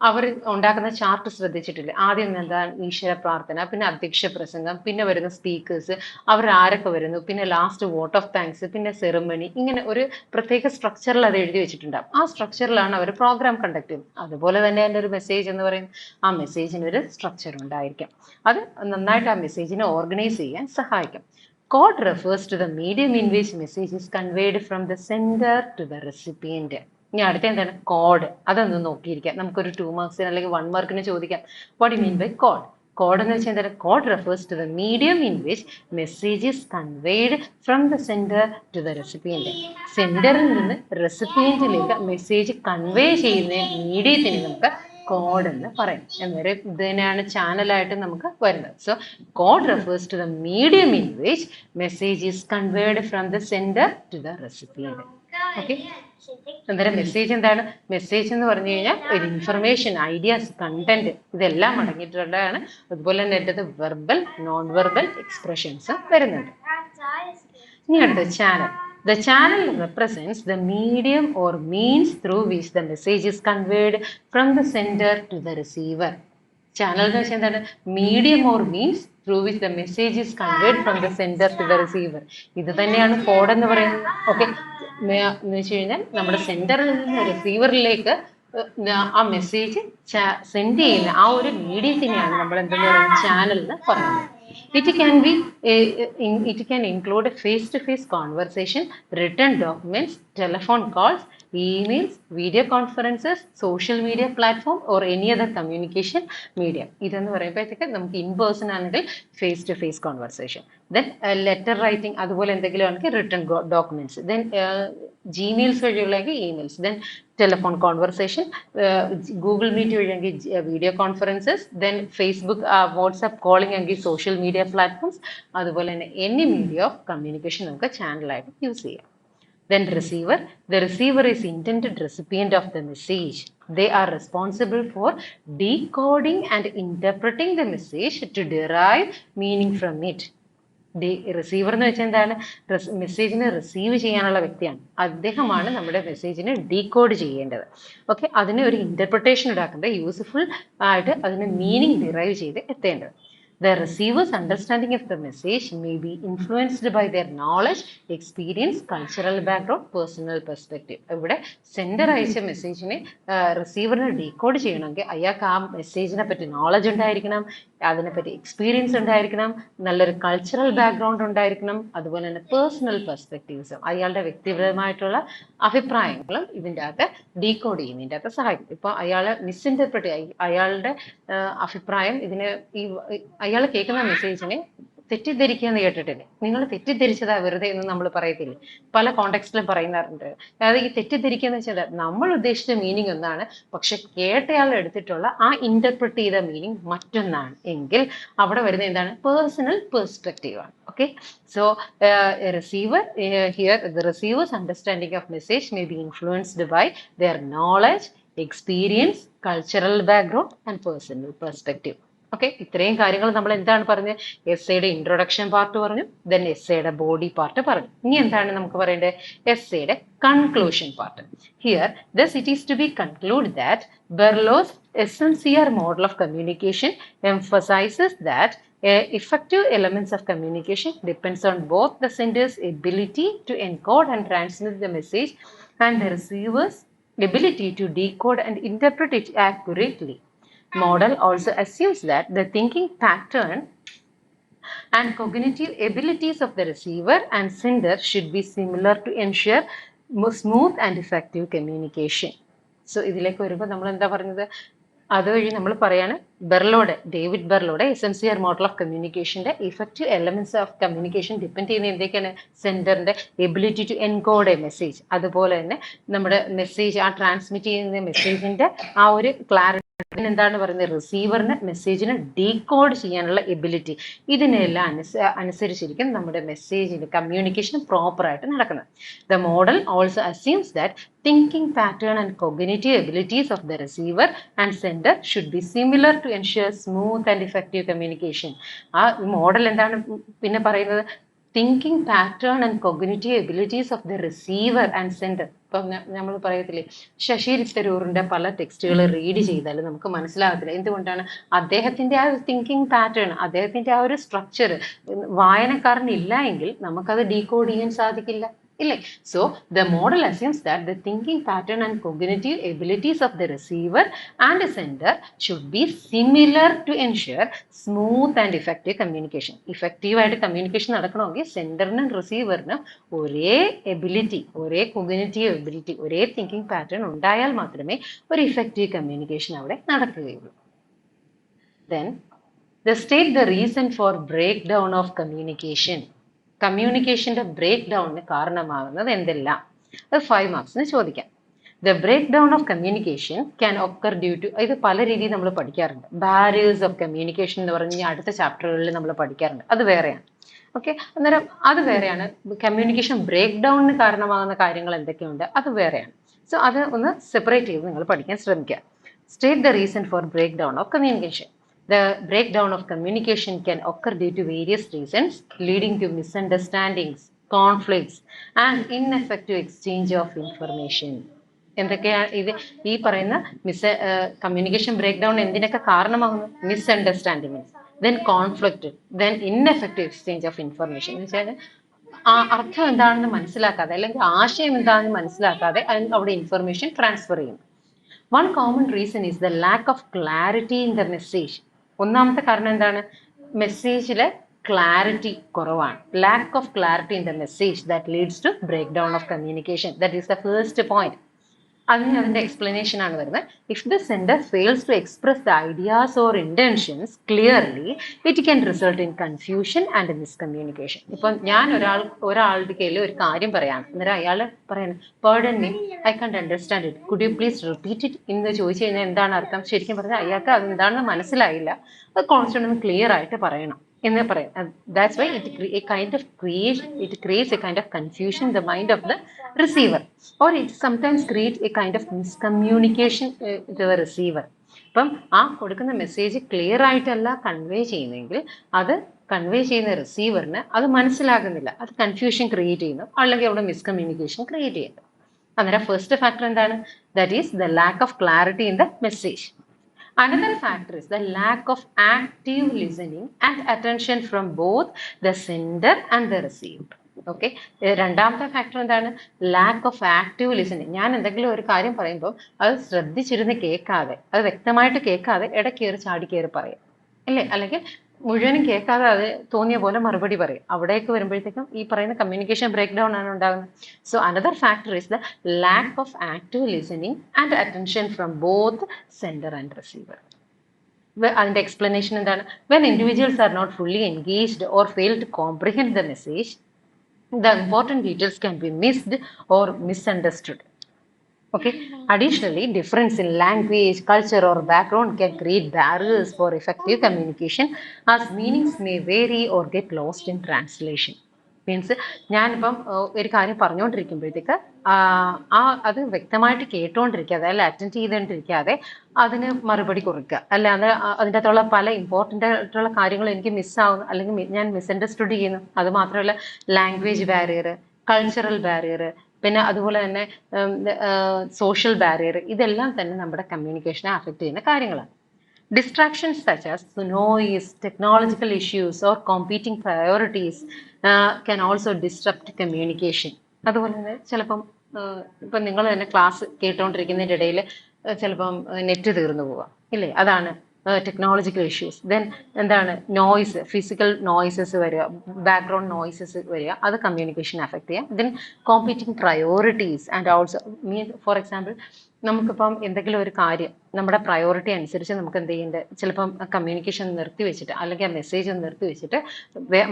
അവർ ഉണ്ടാക്കുന്ന ചാർട്ട് ശ്രദ്ധിച്ചിട്ടില്ലേ? ആദ്യം എന്താണ്? ഈശ്വര പ്രാർത്ഥന, പിന്നെ അധ്യക്ഷ പ്രസംഗം, പിന്നെ വരുന്ന സ്പീക്കേഴ്സ്, അവർ ആരൊക്കെ വരുന്നു, പിന്നെ ലാസ്റ്റ് വോട്ട് ഓഫ് താങ്ക്സ്, പിന്നെ സെറിമണി, ഇങ്ങനെ ഒരു പ്രത്യേക സ്ട്രക്ചറിൽ അത് എഴുതി വെച്ചിട്ടുണ്ടാകും. ആ സ്ട്രക്ചറിലാണ് അവർ പ്രോഗ്രാം കണ്ടക്ട് ചെയ്യുന്നത്. അതുപോലെ തന്നെ എൻ്റെ ഒരു മെസ്സേജ് എന്ന് പറയുന്നത് ആ മെസ്സേജിനൊരു സ്ട്രക്ചർ ഉണ്ടായിരിക്കും. അത് നന്നായിട്ട് ആ മെസ്സേജിനെ ഓർഗനൈസ് ചെയ്യാൻ സഹായിക്കും. Code refers to the medium in which message is conveyed from the sender to the recipient. ഇനി അടുത്ത എന്താണ്? കോഡ്. അതൊന്ന് നോക്കിയിരിക്കാം. നമുക്കൊരു 2 മാർക്സിന് അല്ലെങ്കിൽ 1 മാർക്കിന് ചോദിക്കാം. What you mean by code? Code എന്ന് വെച്ചാൽ എന്താണ്? Code refers to the medium in which message is conveyed from the sender to the recipient. സെൻഡറിൽ നിന്ന് റെസിപ്പിയന്റിലേക്ക് മെസ്സേജ് കൺവേ ചെയ്യുന്ന മീഡിയത്തിന് നമുക്ക് കോഡ് എന്ന് പറയും. എന്നൊരു ഇതിനാണ് ചാനലായിട്ട് നമുക്ക് വരുന്നത്. So code refers to the medium in which message is converted from the sender to the recipient. Okay, അന്നേരം മെസ്സേജ് എന്താണ്? മെസ്സേജ് എന്ന് പറഞ്ഞു കഴിഞ്ഞാൽ ഒരു ഇൻഫർമേഷൻ, ഐഡിയാസ്, കണ്ടന്റ് ഇതെല്ലാം അടങ്ങിയിട്ടുള്ളതാണ്. അതുപോലെ തന്നെ എൻ്റെ വെർബൽ, നോൺ വെർബൽ എക്സ്പ്രഷൻസ് വരുന്നുണ്ട്. ഇനി അടുത്ത channel. The channel represents the medium or means through which the message is conveyed from the sender to the receiver. Channel എന്ന് വെച്ചാൽ എന്താണ്? Medium or means through which the message is converted from the sender to the receiver. ഇത് തന്നെയാണ് code എന്ന് പറയുന്നത്. Okay, എന്ന് വെച്ച് കഴിഞ്ഞാൽ നമ്മുടെ സെൻഡറിൽ നിന്ന് റിസീവറിലേക്ക് ആ മെസ്സേജ് സെൻഡ് ചെയ്യുന്ന ആ ഒരു മീഡിയത്തിനെയാണ് നമ്മൾ എന്തെന്ന് പറയുന്നത്? ചാനൽ എന്ന് പറയുന്നത്. It can include a face-to-face conversation, written documents, telephone calls, emails, video conferences, social media platform or any other communication medium. ഇതെന്ന് പറയുമ്പോഴത്തേക്ക് നമുക്ക് ഇൻ പേഴ്സൺ ആണെങ്കിൽ face to face conversation, then letter writing, അതുപോലെ എന്തെങ്കിലും ആണെങ്കിൽ written documents, then Gmails വഴിയുള്ളെങ്കിൽ emails, then telephone conversation, Google Meet വഴിയെങ്കിൽ video conferences, then Facebook, WhatsApp calling എങ്കിൽ സോഷ്യൽ മീഡിയ പ്ലാറ്റ്ഫോംസ്, അതുപോലെ തന്നെ എനി മീഡിയ ഓഫ് കമ്മ്യൂണിക്കേഷൻ നമുക്ക് ചാനലായിട്ട് യൂസ് ചെയ്യാം. Then receiver. The receiver is intended recipient of the message. They are responsible for decoding and interpreting the message to derive meaning from it. Receiver എന്ന് വെച്ചാൽ എന്താണ്? മെസ്സേജിനെ receive ചെയ്യാനുള്ള വ്യക്തിയാണ്. അദ്ദേഹമാണ് നമ്മുടെ മെസ്സേജിനെ ഡീകോഡ് ചെയ്യേണ്ടത്. ഓക്കെ, അതിന് ഒരു ഇന്റർപ്രിട്ടേഷൻ ഉണ്ടാക്കേണ്ടത്, യൂസ്ഫുൾ ആയിട്ട് അതിന് മീനിങ് ഡിറൈവ് ചെയ്ത് എത്തേണ്ടത്. The receiver's understanding of the message may be influenced by their knowledge, experience, cultural background, personal perspective. ഇവിടെ സെൻഡർ അയച്ച മെസ്സേജിനെ റിസീവറിന് ഡീകോഡ് ചെയ്യണമെങ്കിൽ അയാൾക്ക് ആ മെസ്സേജിനെ പറ്റി നോളജ് ഉണ്ടായിരിക്കണം, അതിനെപ്പറ്റി എക്സ്പീരിയൻസ് ഉണ്ടായിരിക്കണം, നല്ലൊരു കൾച്ചറൽ ബാക്ക്ഗ്രൗണ്ട് ഉണ്ടായിരിക്കണം, അതുപോലെ തന്നെ പേഴ്സണൽ പെർസ്പെക്റ്റീവ്സും അയാളുടെ വ്യക്തിപരമായിട്ടുള്ള അഭിപ്രായങ്ങളും ഇതിൻ്റെ അകത്ത് ഡീകോഡ് ചെയ്യുന്നതിൻ്റെ അകത്ത് സഹായിക്കും. ഇപ്പോൾ അയാളെ മിസ്ഇൻറ്റർപ്രറ്റ് അയാളുടെ അഭിപ്രായം അയാൾ കേൾക്കുന്ന മെസ്സേജിനെ തെറ്റിദ്ധരിക്കുക എന്ന് കേട്ടിട്ടില്ലേ? നിങ്ങൾ തെറ്റിദ്ധരിച്ചതാ വെറുതെ എന്ന് നമ്മൾ പറയത്തില്ലേ? പല കോണ്ടെക്സ്റ്റിലും പറയുന്നുണ്ട്. അതായത് ഈ തെറ്റിദ്ധരിക്കുക എന്ന് വെച്ചാൽ നമ്മൾ ഉദ്ദേശിച്ച മീനിങ് ഒന്നാണ്, പക്ഷെ കേട്ടയാൾ എടുത്തിട്ടുള്ള ആ ഇന്റർപ്രറ്റ് ചെയ്ത മീനിങ് മറ്റൊന്നാണ് എങ്കിൽ അവിടെ വരുന്ന എന്താണ്? പേഴ്സണൽ പെർസ്പെക്റ്റീവ് ആണ്. Okay, so receiver here the receiver's understanding of message may be influenced by their knowledge, experience, cultural background and personal perspective. ഓക്കെ, ഇത്രയും കാര്യങ്ങൾ നമ്മൾ എന്താണ് പറഞ്ഞത്? എസ്സേയുടെ ഇൻട്രൊഡക്ഷൻ പാർട്ട് പറഞ്ഞു, ദെൻ എസ്സേയുടെ ബോഡി പാർട്ട് പറഞ്ഞു. ഇനി എന്താണ് നമുക്ക് പറയേണ്ടത്? എസ്സേയുടെ conclusion part. Here thus it is to be concluded that Berlow's SMCR model of communication emphasizes that effective elements of communication depends on both the sender's ability to encode and transmit the message and the receiver's ability to decode and interpret it accurately. Model also assumes that the thinking pattern and cognitive abilities of the receiver and sender should be similar to ensure smooth and effective communication. So ഇതിലേക്ക് വരുമ്പോൾ നമ്മൾ എന്താ പറഞ്ഞത്? അതുവഴി നമ്മൾ പറയാണ് David ബെർലോയുടെ SMCR model of കമ്മ്യൂണിക്കേഷന്റെ effective elements of communication depend ചെയ്യുന്ന എന്തൊക്കെയാണ്? സെൻഡറിന്റെ ability to encode a message, അതുപോലെ തന്നെ നമ്മുടെ മെസ്സേജ് ആ ട്രാൻസ്മിറ്റ് ചെയ്യുന്ന മെസ്സേജിന്റെ ആ ഒരു ക്ലാരിറ്റി, എന്താണ് പറയുന്നത്? റിസീവറിന് മെസ്സേജിനെ ഡീകോഡ് ചെയ്യാനുള്ള എബിലിറ്റി. ഇതിനെല്ലാം അനുസരിച്ചിരിക്കും നമ്മുടെ മെസ്സേജിന്റെ കമ്മ്യൂണിക്കേഷൻ പ്രോപ്പർ ആയിട്ട് നടക്കുന്നത്. The model also assumes that thinking pattern and cognitive abilities of the receiver and sender should be similar to ensure smooth and effective communication. ആ മോഡൽ എന്താണ് പിന്നെ പറയുന്നത്? Thinking pattern and cognitive abilities of the receiver and sender. ഇപ്പം നമ്മൾ പറയത്തില്ലേ, ശശി തരൂറിന്റെ പല ടെക്സ്റ്റുകൾ read ചെയ്താലും നമുക്ക് മനസ്സിലാകത്തില്ല. എന്തുകൊണ്ടാണ്? അദ്ദേഹത്തിന്റെ ആ തിങ്കിങ് പാറ്റേൺ, അദ്ദേഹത്തിന്റെ ആ ഒരു സ്ട്രക്ചർ വായനക്കാരനില്ല എങ്കിൽ നമുക്കത് ഡീകോഡ് ചെയ്യാൻ സാധിക്കില്ല, ഇല്ലേ? So the model assumes that the thinking pattern and cognitive abilities of the receiver and sender should be similar to ensure smooth and effective communication. Effective ആയിട്ട് കമ്മ്യൂണിക്കേഷൻ നടക്കണമെങ്കിൽ സെൻഡറിനും റിസീവറിനും ഒരേ എബിലിറ്റി, ഒരേ കോഗ്നിറ്റീവ് എബിലിറ്റി, ഒരേ thinking pattern ഉണ്ടായാൽ മാത്രമേ ഒരു effective communication അവിടെ നടക്കുകയുള്ളൂ. Then the state the reason for breakdown of communication. കമ്മ്യൂണിക്കേഷന്റെ ബ്രേക്ക് ഡൗണിന് കാരണമാകുന്നത് എന്തെല്ലാം? അത് 5 മാർക്സിന് ചോദിക്കാം. The breakdown of communication can occur due to, ഇത് പല രീതിയിൽ നമ്മൾ പഠിക്കാറുണ്ട്. ബാരിയേഴ്സ് ഓഫ് കമ്മ്യൂണിക്കേഷൻ എന്ന് പറഞ്ഞ് അടുത്ത ചാപ്റ്ററുകളിൽ നമ്മൾ പഠിക്കാറുണ്ട്, അത് വേറെയാണ്. ഓക്കെ, അന്നേരം അത് വേറെയാണ്. കമ്മ്യൂണിക്കേഷൻ ബ്രേക്ക് ഡൗണിന് കാരണമാകുന്ന കാര്യങ്ങൾ എന്തൊക്കെയുണ്ട്, അത് വേറെയാണ്. സോ അത് ഒന്ന് സെപ്പറേറ്റ് ചെയ്ത് നിങ്ങൾ പഠിക്കാൻ ശ്രമിക്കുക. State the reason for breakdown of communication. The breakdown of communication can occur due to various reasons, leading to misunderstandings, conflicts, and ineffective exchange of information. എന്തൊക്കെയാണ് ഇത്? ഈ പറയുന്ന കമ്മ്യൂണിക്കേഷൻ ബ്രേക്ക് ഡൗൺ എന്തിനൊക്കെ കാരണമാകുന്നു? Misunderstanding, then conflict, then ineffective exchange of information. എന്ന് വെച്ചാൽ ആ അർത്ഥം എന്താണെന്ന് മനസ്സിലാക്കാതെ അല്ലെങ്കിൽ ആശയം എന്താണെന്ന് മനസ്സിലാക്കാതെ അവിടെ ഇൻഫർമേഷൻ ട്രാൻസ്ഫർ ചെയ്യും. One common reason is the lack of clarity in the message. ഒന്നാമത്തെ കാരണം എന്താണ്? മെസ്സേജിലെ ക്ലാരിറ്റി കുറവാണ്. Lack of clarity in the message that leads to breakdown of communication. That is the first point. അതിന്റെ explanation ആണ് വരുന്നത്. If the sender fails to express the ideas or intentions clearly, it can result in confusion and miscommunication. ഇപ്പം ഞാൻ ഒരാളുടെ കയ്യിൽ ഒരു കാര്യം പറയാണ്, അന്നേരം അയാൾ പറയണം, pardon me, I can't understand it, could you please repeat it എന്ന് ചോദിച്ചു കഴിഞ്ഞാൽ എന്താണ് അർത്ഥം? ശരിക്കും പറഞ്ഞാൽ അയാൾക്ക് അതെന്താണെന്ന് മനസ്സിലായില്ല, അത് കോൺസ്റ്റന്റ് ഒന്ന് ക്ലിയർ ആയിട്ട് പറയണം എന്ന് പറയാം. That's why it creates a kind of confusion in the mind of the receiver, or it sometimes creates a kind of miscommunication to the receiver. അപ്പം ആ കൊടുക്കുന്ന മെസ്സേജ് ക്ലിയർ ആയിട്ടല്ല കൺവേ ചെയ്യുന്നതെങ്കിൽ അത് കൺവേ ചെയ്യുന്ന റിസീവറിന് അത് മനസ്സിലാകുന്നില്ല, അത് കൺഫ്യൂഷൻ ക്രിയേറ്റ് ചെയ്യുന്നു, അല്ലെങ്കിൽ അവിടെ മിസ്കമ്മ്യൂണിക്കേഷൻ ക്രിയേറ്റ് ചെയ്യുന്നു. അന്നേരം ഫസ്റ്റ് ഫാക്ടർ എന്താണ്? That is the lack of clarity in the message. Another factor is the lack of active listening and attention from both the sender and the receiver. Okay, രണ്ടാമത്തെ factor എന്താണ്? Lakh of active listening. ഞാൻ എന്തെങ്കിലും ഒരു കാര്യം പറയുമ്പോൾ അത് ശ്രദ്ധിച്ചിരുന്ന് കേൾക്കാതെ, അത് വ്യക്തമായിട്ട് കേൾക്കാതെ ഇടയ്ക്ക് കയറി ചാടി കയറി പറയാം അല്ലേ, അല്ലെങ്കിൽ മുഴുവനും കേൾക്കാതെ അത് തോന്നിയ പോലെ മറുപടി പറയും. അവിടേക്ക് വരുമ്പോഴത്തേക്കും ഈ പറയുന്ന കമ്മ്യൂണിക്കേഷൻ ബ്രേക്ക് ഡൗൺ ആണ് ഉണ്ടാകുന്നത്. So another factor is the lack of active listening and attention from both sender and receiver. അതിന്റെ എക്സ്പ്ലനേഷൻ എന്താണ്? When individuals are not fully engaged or fail to comprehend the message, the important details can be missed or misunderstood. Okay. Additionally, difference in language, culture, or background can create barriers for effective communication, as meanings may vary or get lost in translation. Means ഞാനിപ്പം ഒരു കാര്യം പറഞ്ഞുകൊണ്ടിരിക്കുമ്പോഴത്തേക്ക് അത് വ്യക്തമായിട്ട് കേട്ടുകൊണ്ടിരിക്കാതെ അല്ല attend ചെയ്തുകൊണ്ടിരിക്കാതെ അതിന് മറുപടി കുറിക്കുക, അല്ലാതെ അതിൻ്റെ അകത്തുള്ള പല ഇമ്പോർട്ടൻ്റ് ആയിട്ടുള്ള കാര്യങ്ങൾ എനിക്ക് മിസ്സാവുന്നു, അല്ലെങ്കിൽ ഞാൻ മിസ്അണ്ടർസ്റ്റുഡ് ചെയ്യുന്നു. അത് മാത്രമല്ല, ലാംഗ്വേജ് ബാരിയർ, കൾച്ചറൽ ബാരിയർ, പിന്നെ അതുപോലെ തന്നെ സോഷ്യൽ ബാരിയർ, ഇതെല്ലാം തന്നെ നമ്മുടെ കമ്മ്യൂണിക്കേഷനെ അഫക്റ്റ് ചെയ്യുന്ന കാര്യങ്ങളാണ്. Distractions such as noise, technological issues, or competing priorities can also disrupt communication. അതുപോലെ തന്നെ ചിലപ്പം ഇപ്പം നിങ്ങൾ തന്നെ ക്ലാസ് കേട്ടുകൊണ്ടിരിക്കുന്നതിൻ്റെ ഇടയിൽ ചിലപ്പം നെറ്റ് തീർന്നു പോവാം ഇല്ലേ, അതാണ് ടെക്നോളജിക്കൽ ഇഷ്യൂസ്. ദെൻ എന്താണ്? നോയ്സ്, ഫിസിക്കൽ നോയ്സസ് വരിക, ബാക്ക്ഗ്രൗണ്ട് നോയ്സസ് വരിക, അത് കമ്മ്യൂണിക്കേഷൻ അഫക്റ്റ് ചെയ്യാം. Then competing priorities and also for example, നമുക്കിപ്പം എന്തെങ്കിലും ഒരു കാര്യം നമ്മുടെ പ്രയോറിറ്റി അനുസരിച്ച് നമുക്ക് എന്ത് ചെയ്യേണ്ടത്, ചിലപ്പം കമ്മ്യൂണിക്കേഷൻ നിർത്തി വെച്ചിട്ട് അല്ലെങ്കിൽ ആ മെസ്സേജ് നിർത്തി വെച്ചിട്ട്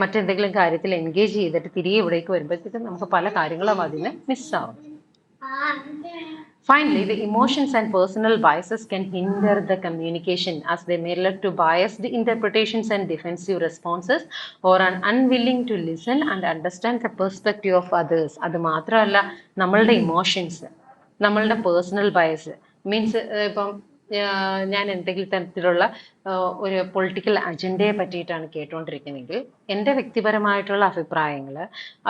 മറ്റെന്തെങ്കിലും കാര്യത്തിൽ എൻഗേജ് ചെയ്തിട്ട് തിരികെ ഇവിടേക്ക് വരുമ്പോഴത്തേക്കും നമുക്ക് പല കാര്യങ്ങളും അതിന് മിസ്സാവും. Finally, the emotions and personal biases can hinder the communication, as they may lead to biased interpretations and defensive responses, or an unwilling to listen and understand the perspective of others. അത് മാത്രമല്ല, നമ്മളുടെ emotions, നമ്മളുടെ personal bias, means ഇപ്പം ഞാൻ എന്തെങ്കിലും തരത്തിലുള്ള ഒരു political അജണ്ടയെ പറ്റിയിട്ടാണ് കേട്ടുകൊണ്ടിരിക്കുന്നതെങ്കിൽ എൻ്റെ വ്യക്തിപരമായിട്ടുള്ള അഭിപ്രായങ്ങൾ,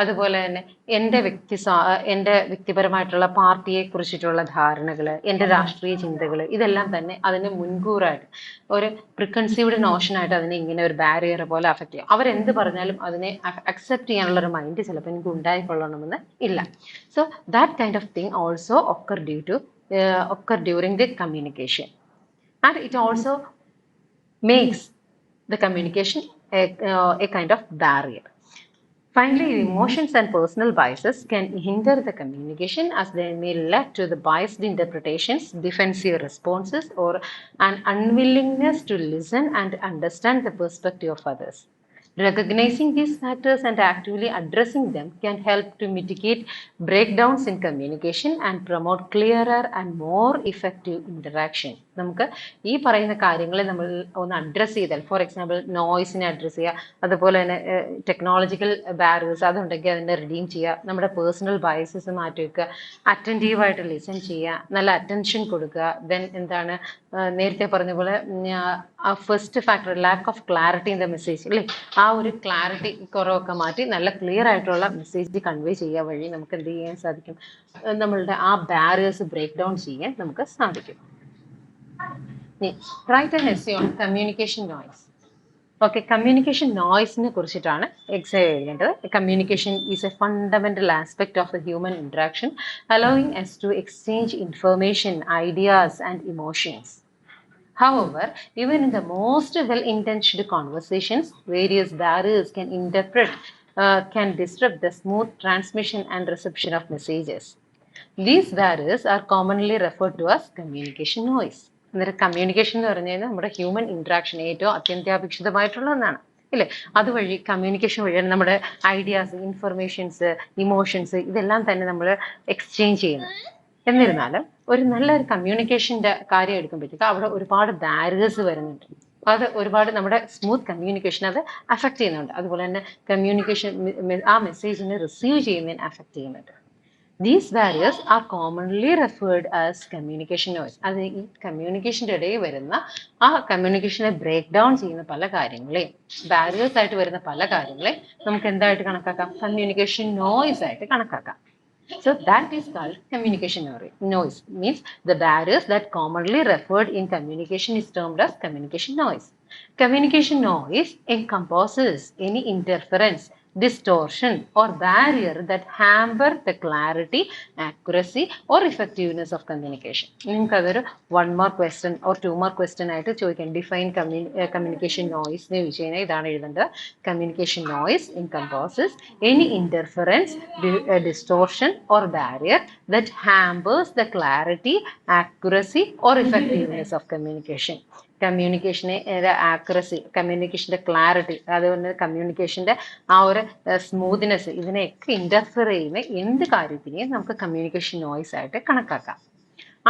അതുപോലെ തന്നെ എൻ്റെ വ്യക്തിപരമായിട്ടുള്ള പാർട്ടിയെ കുറിച്ചിട്ടുള്ള ധാരണകൾ, എൻ്റെ രാഷ്ട്രീയ ചിന്തകൾ, ഇതെല്ലാം തന്നെ അതിന് മുൻകൂറായിട്ട് ഒരു പ്രികൺസീവ്ഡ് നോഷനായിട്ട് അതിനെ ഇങ്ങനെ ഒരു ബാരിയർ പോലെ അഫക്റ്റ് ചെയ്യും. അവരെന്ത് പറഞ്ഞാലും അതിനെ അക്സെപ്റ്റ് ചെയ്യാനുള്ള ഒരു മൈൻഡ് ചിലപ്പോൾ എനിക്ക് ഉണ്ടായിക്കൊള്ളണമെന്ന് ഇല്ല. So that kind of thing also occur during the communication, and it also makes the communication a kind of barrier. Finally, emotions and personal biases can hinder the communication, as they may lead to the biased interpretations, defensive responses, or an unwillingness to listen and understand the perspective of others. Recognizing these factors and actively addressing them can help to mitigate breakdowns in communication and promote clearer and more effective interaction. നമുക്ക് ഈ പറയുന്ന കാര്യങ്ങളെ നമ്മൾ ഒന്ന് address ചെയ്താൽ, for example നോയ്സിനെ address ചെയ്യുക, അതുപോലെ തന്നെ ടെക്നോളജിക്കൽ ബാരിയേഴ്സ് അതുണ്ടെങ്കിൽ അതിനെ റിഡീം ചെയ്യുക, നമ്മുടെ പേഴ്സണൽ ബയസസ് മാറ്റി വെക്കുക, അറ്റൻറ്റീവായിട്ട് ലിസൺ ചെയ്യുക, നല്ല അറ്റൻഷൻ കൊടുക്കുക. ദെൻ എന്താണ്, നേരത്തെ പറഞ്ഞ പോലെ first factor lakh of clarity in the message അല്ലേ, ആ ഒരു ക്ലാരിറ്റി കുറവൊക്കെ മാറ്റി നല്ല ക്ലിയർ ആയിട്ടുള്ള മെസ്സേജ് കൺവേ ചെയ്യുക വഴി നമുക്ക് എന്ത് ചെയ്യാൻ സാധിക്കും, നമ്മളുടെ ആ ബാരിയേഴ്സ് ബ്രേക്ക് ഡൗൺ ചെയ്യാൻ നമുക്ക് സാധിക്കും. Write an essay on communication noise. Okay, communication നോയ്സിനെ കുറിച്ചിട്ടാണ് എക്സേ എഴുതേണ്ടത്. Communication is a fundamental aspect of the human interaction, allowing us to exchange information, ideas and emotions. However, even in the most well-intentioned conversations, various barriers can disrupt the smooth transmission and reception of messages. These barriers are commonly referred to as communication noise. അന്നേരം communication എന്ന് പറഞ്ഞു കഴിഞ്ഞാൽ നമ്മുടെ human interaction ഏറ്റവും അത്യന്താപേക്ഷിതമായിട്ടുള്ള ഒന്നാണ് ഇല്ലേ. അതുവഴി communication വഴിയാണ് നമ്മുടെ ഐഡിയാസ്, ഇൻഫർമേഷൻസ്, ഇമോഷൻസ് ഇതെല്ലാം തന്നെ നമ്മൾ എക്സ്ചേഞ്ച് ചെയ്യുന്നു. എന്നിരുന്നാലും ഒരു നല്ലൊരു കമ്മ്യൂണിക്കേഷൻ്റെ കാര്യം എടുക്കുമ്പോഴത്തേക്ക് അവിടെ ഒരുപാട് ബാരിയേഴ്സ് വരുന്നുണ്ട്. അത് ഒരുപാട് നമ്മുടെ സ്മൂത്ത് കമ്മ്യൂണിക്കേഷൻ അത് അഫക്റ്റ് ചെയ്യുന്നുണ്ട്. അതുപോലെ തന്നെ കമ്മ്യൂണിക്കേഷൻ ആ മെസ്സേജിനെ റിസീവ് ചെയ്യുന്നതിന് അഫക്റ്റ് ചെയ്യുന്നുണ്ട്. These barriers are commonly referred as communication noise. അത് ഈ കമ്മ്യൂണിക്കേഷൻ്റെ ഇടയിൽ വരുന്ന ആ കമ്മ്യൂണിക്കേഷനെ ബ്രേക്ക് ഡൗൺ ചെയ്യുന്ന പല കാര്യങ്ങളെയും ബാരിയേഴ്സ് ആയിട്ട് വരുന്ന പല കാര്യങ്ങളെ നമുക്ക് എന്തായിട്ട് കണക്കാക്കാം? കമ്മ്യൂണിക്കേഷൻ നോയ്സ് ആയിട്ട് കണക്കാക്കാം. So that is called communication noise. Means the barriers that commonly referred in communication is termed as communication noise. Communication noise encompasses any interference, distortion or barrier that hamper the clarity, accuracy or effectiveness of communication. നിങ്ങൾക്ക് അതൊരു 1 mark question or 2 mark question ആയിട്ട് ചോദിക്കാം. Define communication noise എന്ന് ചോദിച്ചു കഴിഞ്ഞാൽ ഇതാണ് എഴുതേണ്ടത്. Communication noise encompasses any interference, distortion or barrier that hampers the clarity, accuracy or effectiveness of communication. കമ്മ്യൂണിക്കേഷനെ ആക്യുറസി, കമ്മ്യൂണിക്കേഷൻ്റെ ക്ലാരിറ്റി, അതുപോലെ കമ്മ്യൂണിക്കേഷൻ്റെ ആ ഒരു സ്മൂത്ത്നെസ്, ഇതിനെയൊക്കെ ഇൻ്റർഫിയർ ചെയ്യുന്ന എന്ത് കാര്യത്തിനെയും നമുക്ക് കമ്മ്യൂണിക്കേഷൻ നോയ്സ് ആയിട്ട് കണക്കാക്കാം.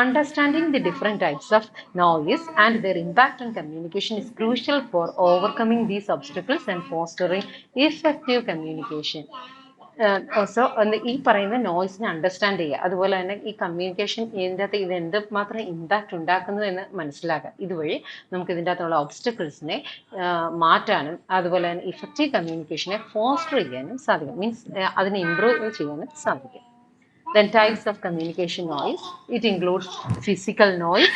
Understanding the different types of noise and their impact on communication is crucial for overcoming these obstacles and fostering effective communication. Also ഈ പറയുന്ന നോയ്സിനെ അണ്ടർസ്റ്റാൻഡ് ചെയ്യുക, അതുപോലെ തന്നെ ഈ കമ്മ്യൂണിക്കേഷൻ ഇതിൻ്റെ അകത്ത് ഇത് എന്ത് മാത്രം ഇമ്പാക്റ്റ് ഉണ്ടാക്കുന്നു എന്ന് മനസ്സിലാക്കുക. ഇതുവഴി നമുക്ക് ഇതിൻ്റെ അകത്തുള്ള ഒബ്സ്റ്റക്കിൾസിനെ മാറ്റാനും അതുപോലെ തന്നെ ഇഫക്റ്റീവ് കമ്മ്യൂണിക്കേഷനെ ഫോസ്റ്റർ ചെയ്യാനും സാധിക്കും. മീൻസ് അതിനെ ഇംപ്രൂവ് ചെയ്യാനും സാധിക്കും. Then types of communication noise. It includes physical noise,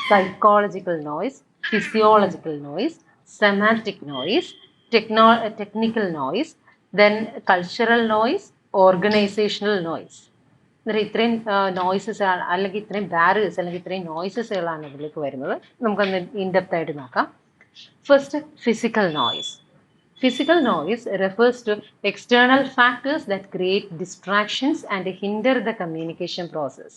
psychological noise, physiological noise, semantic noise, technical noise, then cultural noise, organizational noise. ഇത്രയും നോയ്സസ് അല്ലെങ്കിൽ ഇത്രയും ബാരിയേഴ്സ് അല്ലെങ്കിൽ ഇത്രയും നോയ്സസുകളാണ് ഇതിലേക്ക് വരുന്നത്. നമുക്കൊന്ന് ഇൻഡെപ്ത് ആയിട്ട് നോക്കാം. First, physical noise. Physical noise refers to external factors that create distractions and hinder the communication process.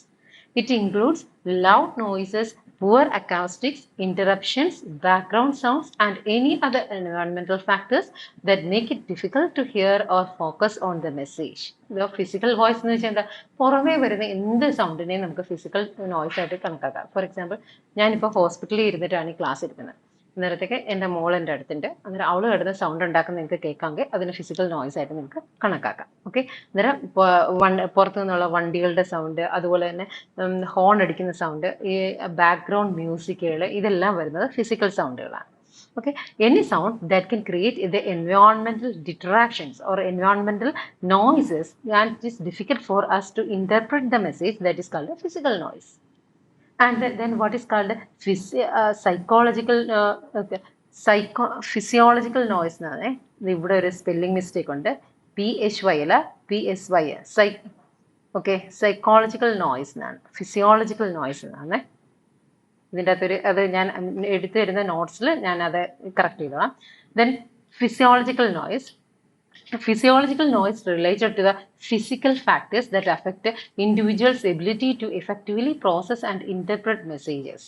It includes loud noises, poor acoustics, interruptions, background sounds, and any other environmental factors that make it difficult to hear or focus on the message. The physical voice എന്ന് വെച്ചാൽ എന്താ? പുറമേ വരുന്ന എന്ത് സൗണ്ടിനെയും നമുക്ക് physical noise ആയിട്ട് കണക്കാക്കാം. Four example, ഞാനിപ്പോൾ ഹോസ്പിറ്റലിൽ ഇരുന്നിട്ടാണ് ഈ ക്ലാസ് എടുക്കുന്നത്. അന്നേരത്തേക്ക് എൻ്റെ മോൾ എൻ്റെ അടുത്തുണ്ട്. അന്നേരം അവൾ കിടന്ന് സൗണ്ട് ഉണ്ടാക്കുന്ന നിങ്ങൾക്ക് കേൾക്കാമെങ്കിൽ അതിന് ഫിസിക്കൽ നോയ്സ് ആയിട്ട് നിങ്ങൾക്ക് കണക്കാക്കാം. ഓക്കെ, അന്നേരം പുറത്തു നിന്നുള്ള വണ്ടികളുടെ സൗണ്ട്, അതുപോലെ തന്നെ ഹോൺ അടിക്കുന്ന സൗണ്ട്, ഈ ബാക്ക്ഗ്രൗണ്ട് മ്യൂസിക്കുകൾ, ഇതെല്ലാം വരുന്നത് physical സൗണ്ടുകളാണ്. Okay, any sound that can create the environmental distractions or environmental noises, and it is difficult for us to interpret the message, that is called a physical noise. And then what is called psychological physiological noise എന്നാണ്. ഇവിടെ ഒരു spelling mistake ഉണ്ട്. PHY അല്ല, PSY. Okay, psychological noise എന്നാണ്, physiological noise എന്നാണ്. ഇതിൻ്റെ അകത്തൊരു അത് ഞാൻ എടുത്തു തരുന്ന നോട്ട്സിൽ ഞാൻ അത് കറക്റ്റ് ചെയ്തോളാം. Then physiological noise. Physiological noise related to the physical factors that affect individual's ability to effectively process and interpret messages.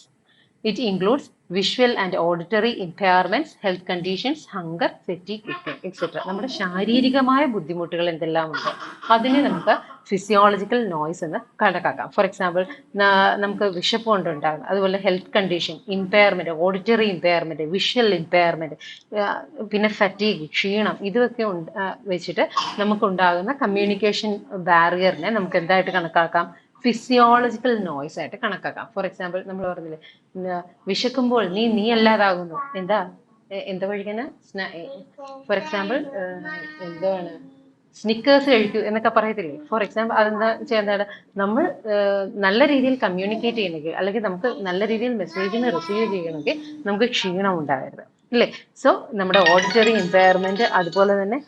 It includes visual and auditory impairments, health conditions, hunger, fatigue, etc. നമ്മുടെ ശാരീരികമായ ബുദ്ധിമുട്ടുകൾ എന്തെല്ലാം ഉണ്ട് അതിനെ നമുക്ക് physiological noise എന്ന് കണക്കാക്കാം. For example, നമുക്ക് വിശപ്പ് കൊണ്ടുണ്ടാകും, അതുപോലെ health condition, impairment, auditory impairment, visual impairment, പിന്നെ ഫറ്റീഗ്, ക്ഷീണം, ഇതൊക്കെ വെച്ചിട്ട് നമുക്കുണ്ടാകുന്ന കമ്മ്യൂണിക്കേഷൻ ബാരിയറിനെ നമുക്ക് എന്തായിട്ട് കണക്കാക്കാം? ഫിസിയോളജിക്കൽ നോയ്സ് ആയിട്ട് കണക്കാക്കാം. ഫോർ എക്സാമ്പിൾ, നമ്മൾ പറഞ്ഞില്ലേ, വിശക്കുമ്പോൾ നീ അല്ലാതാകുന്നു, എന്താ കഴിക്കുന്ന, ഫോർ എക്സാമ്പിൾ എന്താണ്, സ്നിക്കേഴ്സ് കഴിക്കൂ എന്നൊക്കെ പറയത്തില്ലേ. ഫോർ എക്സാമ്പിൾ, അതെന്താ ചെയ്യുന്നത്? നമ്മൾ നല്ല രീതിയിൽ കമ്മ്യൂണിക്കേറ്റ് ചെയ്യണമെങ്കിൽ, അല്ലെങ്കിൽ നമുക്ക് നല്ല രീതിയിൽ മെസ്സേജിനെ റിസീവ് ചെയ്യണമെങ്കിൽ നമുക്ക് ക്ഷീണം ഉണ്ടാകരുത്, അല്ലേ? സോ നമ്മുടെ ഓഡിറ്ററി ഇമ്പയർമെന്റ്, അതുപോലെ തന്നെ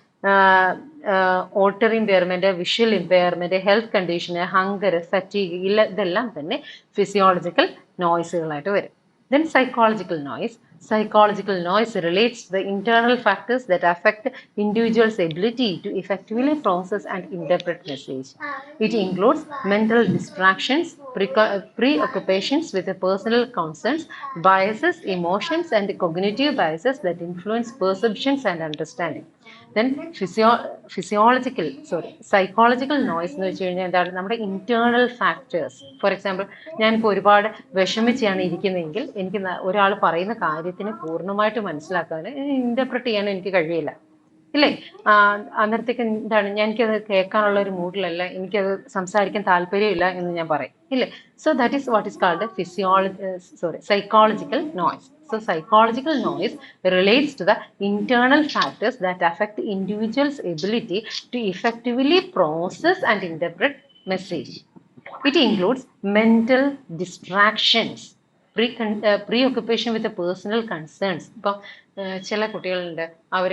auditory impairment, visual impairment, health കണ്ടീഷന്, ഹങ്കർ, ഫറ്റീഗ്, ഇതെല്ലാം തന്നെ ഫിസിയോളജിക്കൽ നോയ്സുകളായിട്ട് വരും. Then psychological noise. Psychological noise relates to the internal factors that affect individual's ability to effectively process and interpret message. It includes mental distractions, preoccupations with the personal concerns, biases, emotions, and cognitive biases that influence perceptions and understanding. Then psychological noise എന്ന് വെച്ച് കഴിഞ്ഞാൽ എന്താണ്? നമ്മുടെ internal factors. Four example, ഞാനിപ്പോൾ ഒരുപാട് വിഷമിച്ചാണ് ഇരിക്കുന്നതെങ്കിൽ എനിക്ക് ഒരാൾ പറയുന്ന കാര്യത്തിന് പൂർണ്ണമായിട്ട് മനസ്സിലാക്കാൻ, ഇന്റർപ്രറ്റ് ചെയ്യാൻ എനിക്ക് കഴിയില്ല. ഇല്ലേ? അന്നേരത്തേക്ക് എന്താണ്, എനിക്കത് കേൾക്കാനുള്ള ഒരു മൂഡിലല്ല, എനിക്കത് സംസാരിക്കാൻ താല്പര്യമില്ല എന്ന് ഞാൻ പറയും, ഇല്ലേ? So that is what is called psychological noise. So psychological noise relates to the internal factors that affect the individual's ability to effectively process and interpret message. It includes mental distractions, preoccupation with the personal concerns. ഇപ്പം ചില കുട്ടികളുണ്ട്, അവർ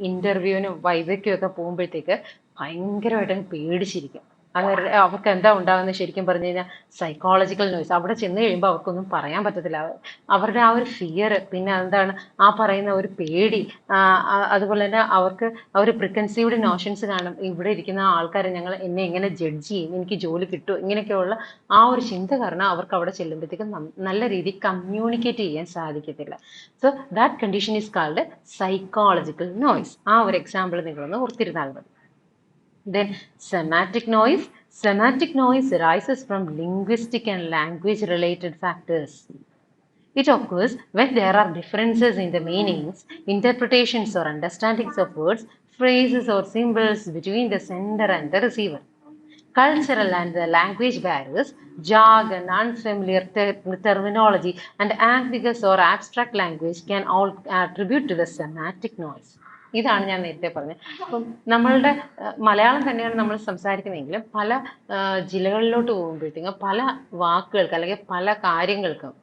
ഇന്റർവ്യൂവിനും വൈവയ്ക്കും ഒക്കെ പോകുമ്പോഴത്തേക്ക് ഭയങ്കരമായിട്ട് പേടിച്ചിരിക്കും. അവർക്ക് എന്താ ഉണ്ടാകുന്നത് ശരിക്കും പറഞ്ഞു കഴിഞ്ഞാൽ സൈക്കോളജിക്കൽ നോയ്സ്. അവിടെ ചെന്ന് കഴിയുമ്പോൾ അവർക്കൊന്നും പറയാൻ പറ്റത്തില്ല. അവരുടെ ആ ഒരു ഫിയർ, പിന്നെ എന്താണ് ആ പറയുന്ന ഒരു പേടി, അതുപോലെ തന്നെ അവർ പ്രികൺസീവ്ഡ് നോഷൻസ് കാണും. ഇവിടെ ഇരിക്കുന്ന ആൾക്കാരെ എന്നെ എങ്ങനെ ജഡ്ജ് ചെയ്യും, എനിക്ക് ജോലി കിട്ടുമോ, ഇങ്ങനെയൊക്കെയുള്ള ആ ഒരു ചിന്ത കാരണം അവർക്ക് അവിടെ ചെല്ലുമ്പോഴത്തേക്കും നല്ല രീതിയിൽ കമ്മ്യൂണിക്കേറ്റ് ചെയ്യാൻ സാധിക്കത്തില്ല. So that condition is called psychological noise. ആ ഒരു എക്സാമ്പിൾ നിങ്ങളൊന്ന് ഓർത്തിരുന്നാൽ മതി. Then semantic noise. Semantic noise arises from linguistic and language related factors. It occurs when there are differences in the meanings, interpretations or understandings of words, phrases or symbols between the sender and the receiver. Cultural and the language barriers, jargon, unfamiliar terminology, and ambiguous or abstract language can all attribute to the semantic noise. ഇതാണ് ഞാൻ നേരത്തെ പറഞ്ഞത്. അപ്പം നമ്മളുടെ മലയാളം തന്നെയാണ് നമ്മൾ സംസാരിക്കുന്നതെങ്കിലും പല ജില്ലകളിലോട്ട് പോകുമ്പോഴത്തേക്കും പല വാക്കുകൾക്ക് അല്ലെങ്കിൽ പല കാര്യങ്ങൾക്കും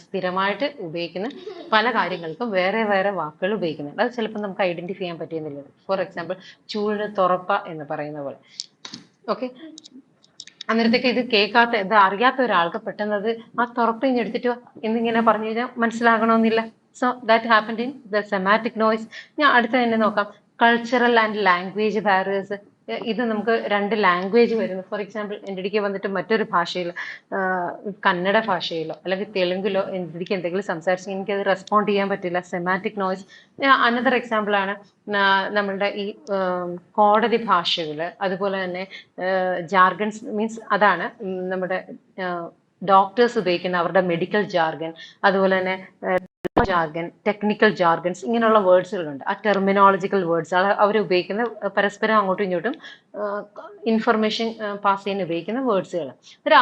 സ്ഥിരമായിട്ട് ഉപയോഗിക്കുന്ന പല കാര്യങ്ങൾക്കും വേറെ വേറെ വാക്കുകൾ ഉപയോഗിക്കുന്നുണ്ട്. അത് ചിലപ്പോൾ നമുക്ക് ഐഡന്റിഫൈ ചെയ്യാൻ പറ്റിയെന്നില്ല. ഫോർ എക്സാമ്പിൾ, ചൂട് തുറപ്പ എന്ന് പറയുന്ന പോലെ. ഓക്കെ, അന്നേരത്തേക്ക് ഇത് അറിയാത്ത ഒരാൾക്ക് പെട്ടെന്ന് അത് ആ തുറപ്പിഞ്ഞ് എടുത്തിട്ട് എന്നിങ്ങനെ പറഞ്ഞു കഴിഞ്ഞാൽ മനസ്സിലാകണമെന്നില്ല. So that happened in the semantic noise. ഞാൻ അടുത്ത തന്നെ നോക്കാം, കൾച്ചറൽ ആൻഡ് ലാംഗ്വേജ് ബാരിയേഴ്സ്. ഇത് നമുക്ക് രണ്ട് ലാംഗ്വേജ് വരുന്നു. ഫോർ എക്സാമ്പിൾ, എൻ്റെ അടുക്ക് വന്നിട്ട് മറ്റൊരു ഭാഷയിൽ, കന്നഡ ഭാഷയിലോ അല്ലെങ്കിൽ തെലുങ്കിലോ എൻ്റെ അടുക്ക് എന്തെങ്കിലും സംസാരിച്ച് എനിക്കത് റെസ്പോണ്ട് ചെയ്യാൻ പറ്റില്ല, സെമാറ്റിക് നോയ്സ്. അനദർ എക്സാമ്പിൾ ആണ് നമ്മളുടെ ഈ കോടതി ഭാഷകൾ, അതുപോലെ തന്നെ ജാർഗൻസ് മീൻസ് അതാണ് നമ്മുടെ ഡോക്ടേഴ്സ് ഉപയോഗിക്കുന്ന അവരുടെ മെഡിക്കൽ ജാർഗൻ, അതുപോലെ തന്നെ ജാർഗൻ, ടെക്നിക്കൽ ജാർഗൻസ്, ഇങ്ങനെയുള്ള വേർഡ്സുകളുണ്ട്. ആ ടെർമിനോളജിക്കൽ വേർഡ്സ് അവർ ഉപയോഗിക്കുന്ന പരസ്പരം അങ്ങോട്ടും ഇങ്ങോട്ടും ഇൻഫർമേഷൻ പാസ് ചെയ്യാൻ ഉപയോഗിക്കുന്ന വേർഡ്സുകൾ.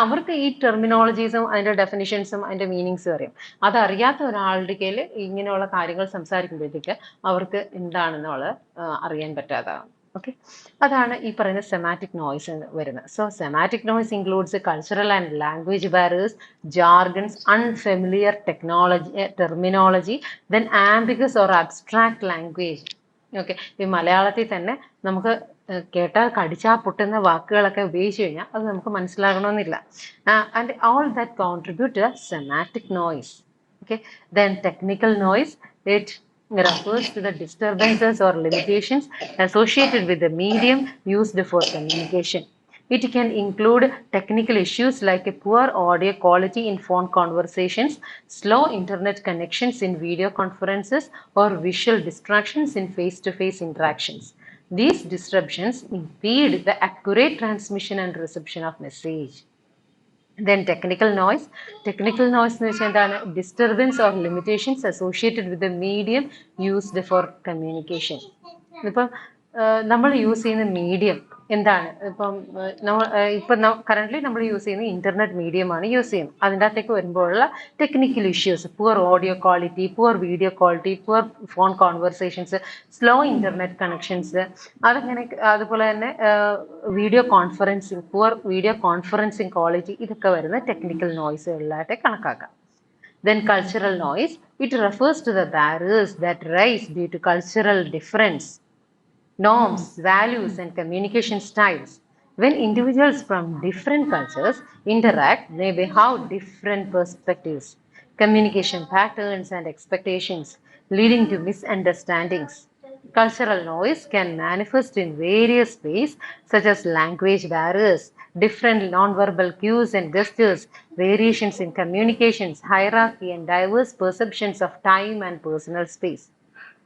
അവർക്ക് ഈ ടെർമിനോളജീസും അതിന്റെ ഡെഫിനിഷൻസും അതിന്റെ മീനിങ്സും അറിയാം. അതറിയാത്ത ഒരാളുടെ കയ്യിൽ ഇങ്ങനെയുള്ള കാര്യങ്ങൾ സംസാരിക്കുമ്പോഴത്തേക്ക് അവർക്ക് എന്താണെന്നുള്ളത് അറിയാൻ പറ്റാതാകും. ഓക്കെ, അതാണ് ഈ പറയുന്ന സെമാറ്റിക് നോയ്സ് വരുന്നത്. So സെമാറ്റിക് noise includes cultural and language barriers, jargons, unfamiliar terminology, then ambiguous or abstract language. Okay, ഈ മലയാളത്തിൽ തന്നെ നമുക്ക് കേട്ടാൽ കടിച്ചാൽ പൊട്ടുന്ന വാക്കുകളൊക്കെ ഉപയോഗിച്ച് കഴിഞ്ഞാൽ അത് നമുക്ക് മനസ്സിലാകണമെന്നില്ല. And all that contribute to semantic noise. Okay, then technical noise. It refers to the disturbances or limitations associated with the medium used for communication. It can include technical issues like a poor audio quality in phone conversations, slow internet connections in video conferences, or visual distractions in face-to-face interactions. These disruptions impede the accurate transmission and reception of message. Then technical noise. Technical noise എന്ന് വെച്ചാൽ എന്താണ്? Disturbance or limitations associated with the medium used for communication. ഇപ്പം നമ്മൾ use ചെയ്യുന്ന medium എന്താണ്? ഇപ്പം current നമ്മൾ use ചെയ്യുന്ന ഇന്റർനെറ്റ് മീഡിയമാണ് യൂസ് ചെയ്യുന്നത്. അതിൻ്റെ അകത്തേക്ക് വരുമ്പോഴുള്ള technical issues, poor audio quality, poor video quality, poor phone conversations, slow internet connections, അതങ്ങനെ, അതുപോലെ തന്നെ video conferencing, poor video conferencing quality, ഇതൊക്കെ വരുന്ന ടെക്നിക്കൽ നോയ്സുകളിലായിട്ട് കണക്കാക്കാം. Then cultural noise. It refers to the barriers that rise due to cultural difference, norms, values, and communication styles. When individuals from different cultures interact, they may have different perspectives, communication patterns, and expectations, leading to misunderstandings. Cultural noise can manifest in various ways, such as language barriers, different nonverbal cues and gestures, variations in communications, hierarchy, and diverse perceptions of time and personal space.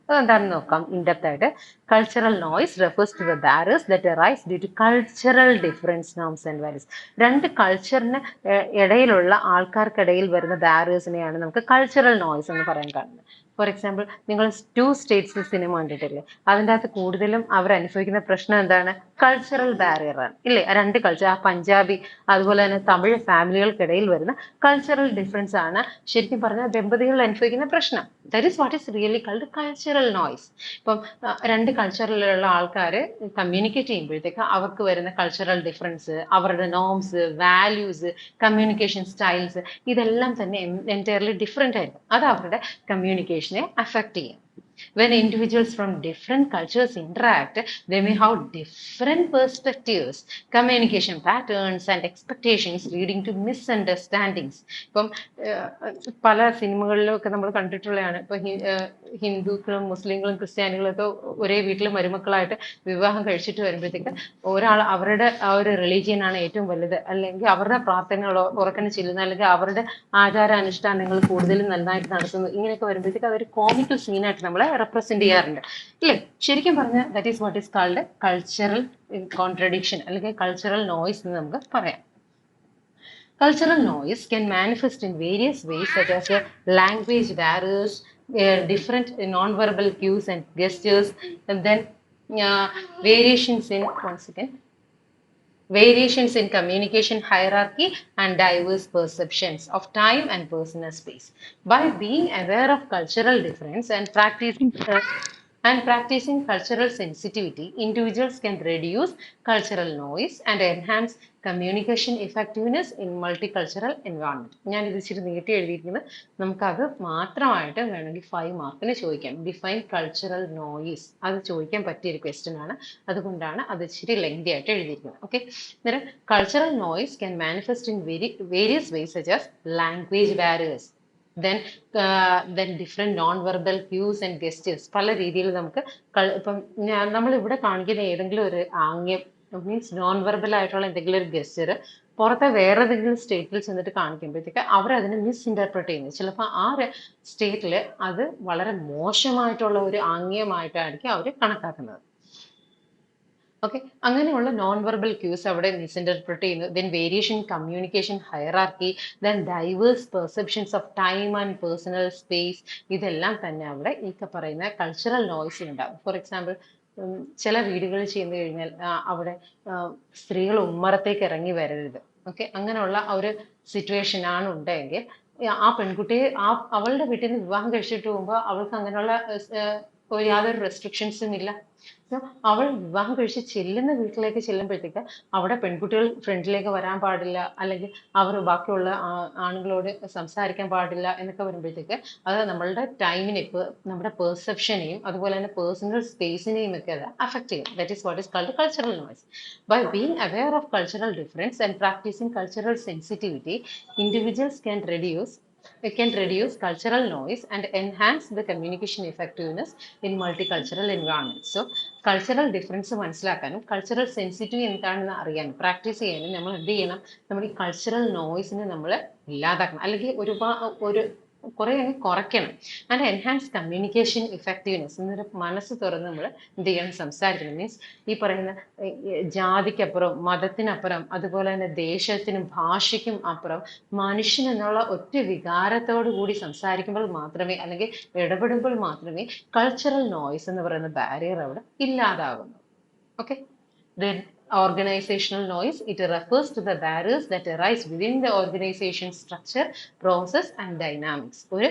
അതെന്താണെന്ന് നോക്കാം in depth ആയിട്ട്. Cultural noise refers to the barriers that arise due to cultural difference, norms and values. രണ്ട് കൾച്ചറിന് ഇടയിലുള്ള ആൾക്കാർക്കിടയിൽ വരുന്ന ബാരിയേഴ്സിനെയാണ് നമുക്ക് cultural noise എന്ന് പറയാൻ കാണുന്നത്. ഫോർ എക്സാമ്പിൾ നിങ്ങൾ ടു സ്റ്റേറ്റ്സ് സിനിമ കണ്ടിട്ടില്ലേ? അതിൻ്റെ അകത്ത് കൂടുതലും അവർ അനുഭവിക്കുന്ന പ്രശ്നം എന്താണ്? കൾച്ചറൽ ബാരിയർ ആണ് ഇല്ലേ? രണ്ട് കൾച്ചർ, ആ പഞ്ചാബി അതുപോലെ തന്നെ തമിഴ് ഫാമിലികൾക്കിടയിൽ വരുന്ന കൾച്ചറൽ ഡിഫറൻസ് ആണ് ശരിക്കും പറഞ്ഞാൽ ദമ്പതികൾ അനുഭവിക്കുന്ന പ്രശ്നം. That is what is really കൾഡ് cultural noise. ഇപ്പം രണ്ട് കൾച്ചറിലുള്ള ആൾക്കാർ കമ്മ്യൂണിക്കേറ്റ് ചെയ്യുമ്പോഴത്തേക്ക് അവർക്ക് വരുന്ന കൾച്ചറൽ ഡിഫറൻസ്, അവരുടെ നോംസ്, വാല്യൂസ്, കമ്മ്യൂണിക്കേഷൻ സ്റ്റൈൽസ്, ഇതെല്ലാം തന്നെ എൻറ്റയർലി ഡിഫറെൻ്റ് ആയിരിക്കും. അത് അവരുടെ കമ്മ്യൂണിക്കേഷനെ അഫക്റ്റ് ചെയ്യും. When individuals from different cultures interact, they may have different perspectives, communication patterns, and expectations, leading to misunderstandings. ഇപ്പം പല സിനിമകളിലൊക്കെ നമ്മൾ കണ്ടിട്ടുള്ളതാണ്. ഇപ്പൊ ഹിന്ദുക്കളും മുസ്ലിങ്ങളും ക്രിസ്ത്യാനികളും ഒക്കെ ഒരേ വീട്ടിൽ മരുമക്കളായിട്ട് വിവാഹം കഴിച്ചിട്ട് വരുമ്പോഴത്തേക്ക് ഒരാൾ അവരുടെ ആ ഒരു റിലീജിയനാണ് ഏറ്റവും വലുത്, അല്ലെങ്കിൽ അവരുടെ പ്രാർത്ഥനകൾ ഉറക്കനെ ചെല്ലുന്ന, അല്ലെങ്കിൽ അവരുടെ ആചാരാനുഷ്ഠാനങ്ങൾ കൂടുതലും നന്നായിട്ട് നടത്തുന്നു, ഇങ്ങനെയൊക്കെ വരുമ്പോഴത്തേക്ക് അതൊരു കോമിക്കൽ സീനായിട്ട് നമ്മളെ റെപ്രസെന്റ് ചെയ്യാറുണ്ട് ഇല്ലേ? ശരിക്കും പറഞ്ഞാൽ that is what is called cultural contradiction അല്ലെങ്കിൽ കൾച്ചറൽ നോയ്സ് എന്ന് നമുക്ക് പറയാം. Cultural noise can manifest in various ways, such as language barriers, different non-verbal cues and gestures, and then variations in, once again, variations in communication hierarchy and diverse perceptions of time and personal space. By being aware of cultural difference and practicing cultural sensitivity, individuals can reduce cultural noise and enhance communication effectiveness in multicultural environment. ഞാൻ ഇത് ഇച്ചിരി നീട്ടി എഴുതിയിരിക്കുന്നത് നമുക്കത് മാത്രമായിട്ട് വേണമെങ്കിൽ 5 മാർക്കിന് ചോദിക്കാം. ഡിഫൈൻ കൾച്ചറൽ നോയിസ്, അത് ചോദിക്കാൻ പറ്റിയൊരു ക്വസ്റ്റ്യൻ ആണ്, അതുകൊണ്ടാണ് അത് ഇച്ചിരി ലെങ്തി ആയിട്ട് എഴുതിയിരിക്കുന്നത്. ഓക്കെ, അന്നേരം cultural noise can manifest in various vase such as language barriers, then different non-verbal cues and gestures. പല രീതിയിൽ നമുക്ക് ഇപ്പം നമ്മൾ ഇവിടെ കാണിക്കുന്ന ഏതെങ്കിലും ഒരു ആംഗ്യം, മീൻസ് നോൺ വെർബൽ ആയിട്ടുള്ള എന്തെങ്കിലും ഒരു ഗസ്റ്റർ പുറത്തെ വേറെ ഏതെങ്കിലും സ്റ്റേറ്റിൽ ചെന്നിട്ട് കാണിക്കുമ്പോഴത്തേക്ക് അവരതിനെ മിസ്ഇൻറ്റർപ്രറ്റ് ചെയ്യുന്നു. ചിലപ്പോൾ ആ സ്റ്റേറ്റിൽ അത് വളരെ മോശമായിട്ടുള്ള ഒരു ആംഗ്യമായിട്ടായിരിക്കും അവർ കണക്കാക്കുന്നത്. ഓക്കെ, അങ്ങനെയുള്ള നോൺ വെർബൽ ക്യൂസ് അവിടെ മിസ്ഇൻറ്റർപ്രറ്റ് ചെയ്യുന്നു. Then variation communication hierarchy, then diverse perceptions of time and personal space, ഇതെല്ലാം തന്നെ അവിടെ ഈ പറയുന്ന കൾച്ചറൽ നോയ്സ് ഉണ്ടാകും. ഫോർ എക്സാമ്പിൾ, ചില വീടുകളിൽ ചെന്ന് കഴിഞ്ഞാൽ അവിടെ സ്ത്രീകൾ ഉമ്മറത്തേക്ക് ഇറങ്ങി വരരുത്. ഓക്കെ, അങ്ങനെയുള്ള ഒരു സിറ്റുവേഷൻ ആണ് ഉണ്ടെങ്കിൽ ആ പെൺകുട്ടിയെ അവളുടെ വീട്ടിൽ നിന്ന് വിവാഹം കഴിച്ചിട്ട് പോകുമ്പോൾ അവൾക്ക് അങ്ങനെയുള്ള യാതൊരു റെസ്ട്രിക്ഷൻസും ഇല്ല. സോ അവൾ വിവാഹം കഴിച്ച് ചെല്ലുന്ന വീട്ടിലേക്ക് ചെല്ലുമ്പോഴത്തേക്ക് അവിടെ പെൺകുട്ടികൾ ഫ്രണ്ടിലേക്ക് വരാൻ പാടില്ല, അല്ലെങ്കിൽ അവർ ബാക്കിയുള്ള ആണുങ്ങളോട് സംസാരിക്കാൻ പാടില്ല എന്നൊക്കെ വരുമ്പോഴത്തേക്ക് അത് നമ്മളുടെ ടൈമിനെ, നമ്മുടെ പെർസെപ്ഷനെയും അതുപോലെ തന്നെ പേഴ്സണൽ സ്പേസിനെയും ഒക്കെ അത് അഫക്റ്റ് ചെയ്യും. That is what is called cultural noise. By being aware of cultural difference and practicing cultural sensitivity, individuals can reduce cultural noise and enhance the communication effectiveness in multicultural environments. So, cultural difference മനസ്സിലാക്കാനും cultural sensitive എന്താണെന്ന് അറിയാനും practice ചെയ്യാനും നമ്മൾ എന്ത് ചെയ്യണം? നമ്മൾ ഈ cultural നോയ്സിനെ നമ്മൾ ഇല്ലാതാക്കണം, അല്ലെങ്കിൽ ഒരു കുറെ അങ്ങ് കുറയ്ക്കണം. ആൻഡ് എൻഹാൻസ് കമ്മ്യൂണിക്കേഷൻ ഇഫക്റ്റീവ്നെസ്, എന്നൊരു മനസ്സ് തുറന്ന് നമ്മൾ എന്ത് ചെയ്യണം? സംസാരിക്കണം. മീൻസ് ഈ പറയുന്ന ജാതിക്കപ്പുറം, മതത്തിനപ്പുറം, അതുപോലെ തന്നെ ദേശത്തിനും ഭാഷയ്ക്കും അപ്പുറം മനുഷ്യൻ എന്നുള്ള ഒറ്റ വികാരത്തോടു കൂടി സംസാരിക്കുമ്പോൾ മാത്രമേ, അല്ലെങ്കിൽ ഇടപെടുമ്പോൾ മാത്രമേ കൾച്ചറൽ നോയ്സ് എന്ന് പറയുന്ന ബാരിയർ അവിടെ ഇല്ലാതാകുന്നു. Okay, then organizational noise, it refers to the barriers that arise within the organization structure, process and dynamics. ഒരു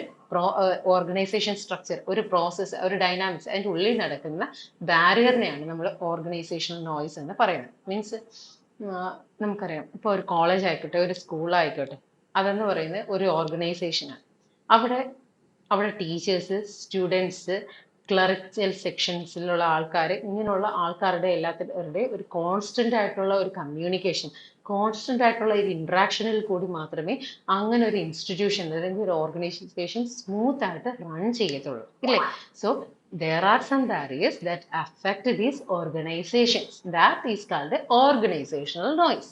ഓർഗനൈസേഷൻ സ്ട്രക്ചർ, ഒരു പ്രോസസ്സ്, ഒരു ഡൈനാമിക്സ്, അതിൻ്റെ ഉള്ളിൽ നടക്കുന്ന ബാരിയറിനെയാണ് നമ്മൾ ഓർഗനൈസേഷണൽ നോയ്സ് എന്ന് പറയുന്നത്. മീൻസ് നമുക്കറിയാം, ഇപ്പോൾ ഒരു കോളേജ് ആയിക്കോട്ടെ, ഒരു സ്കൂൾ ആയിക്കോട്ടെ, അതെന്ന് പറയുന്നത് ഒരു ഓർഗനൈസേഷനാണ്. അവിടെ ടീച്ചേഴ്സ്, സ്റ്റുഡൻസ്, ക്ലറിക്കൽ സെക്ഷൻസിലുള്ള ആൾക്കാർ, ഇങ്ങനെയുള്ള ആൾക്കാരുടെ എല്ലാവരുടെ ഒരു കോൺസ്റ്റന്റ് ആയിട്ടുള്ള ഒരു കമ്മ്യൂണിക്കേഷൻ, കോൺസ്റ്റന്റ് ആയിട്ടുള്ള ഒരു ഇന്ററാക്ഷനിൽ കൂടി മാത്രമേ അങ്ങനെ ഒരു ഇൻസ്റ്റിറ്റ്യൂഷൻ അല്ലെങ്കിൽ ഒരു ഓർഗനൈസേഷൻ സ്മൂത്ത് ആയിട്ട് റൺ ചെയ്യത്തുള്ളൂ, ഇല്ലേ? So there are some barriers that affect these organizations. That is called organizational noise.